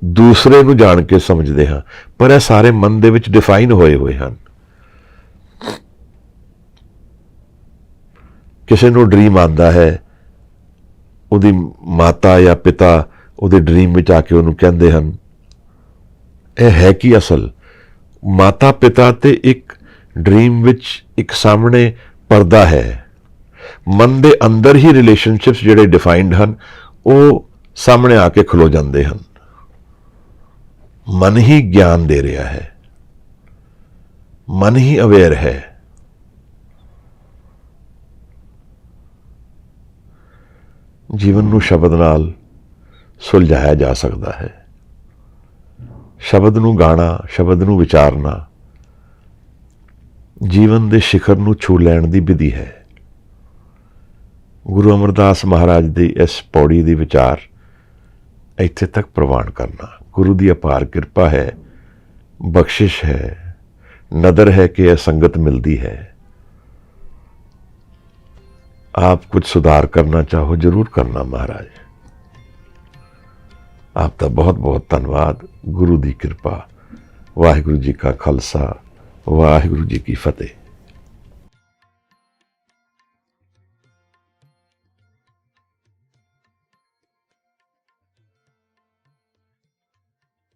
दूसरे नूं जान के समझते हाँ, पर यह सारे मन दे विच डिफाइन होए हुए हैं। किसी को ड्रीम आता है, उहदी माता या पिता उहदे ड्रीम में आके उन्होंने कहते हैं, यह है कि असल माता पिता ते एक ड्रीम विच एक सामने पर्दा है। मन दे अंदर ही रिलेशनशिप्स जिहड़े डिफाइंड हैं वो सामने आके खलो जाते हैं। मन ही ज्ञान दे रहा है, मन ही अवेयर है। जीवन नूं शब्द नाल सुलझाया जा सकता है। शब्द नूं गाना, शब्द नूं विचारना जीवन के शिखर नूं छू लैण दी विधि है। ਗੁਰੂ ਅਮਰਦਾਸ ਮਹਾਰਾਜ ਦੀ ਇਸ ਪੌੜੀ ਦੀ ਵਿਚਾਰ ਇੱਥੇ ਤੱਕ ਪ੍ਰਵਾਨ ਕਰਨਾ। ਗੁਰੂ ਦੀ ਅਪਾਰ ਕਿਰਪਾ ਹੈ, ਬਖਸ਼ਿਸ਼ ਹੈ, ਨਦਰ ਹੈ ਕਿ ਇਹ ਸੰਗਤ ਮਿਲਦੀ ਹੈ। आप कुछ सुधार करना चाहो जरूर करना महाराज। आपका बहुत बहुत धन्यवाद। गुरु की कृपा। वाहिगुरु जी का खालसा, वाहिगुरु जी की फतेह।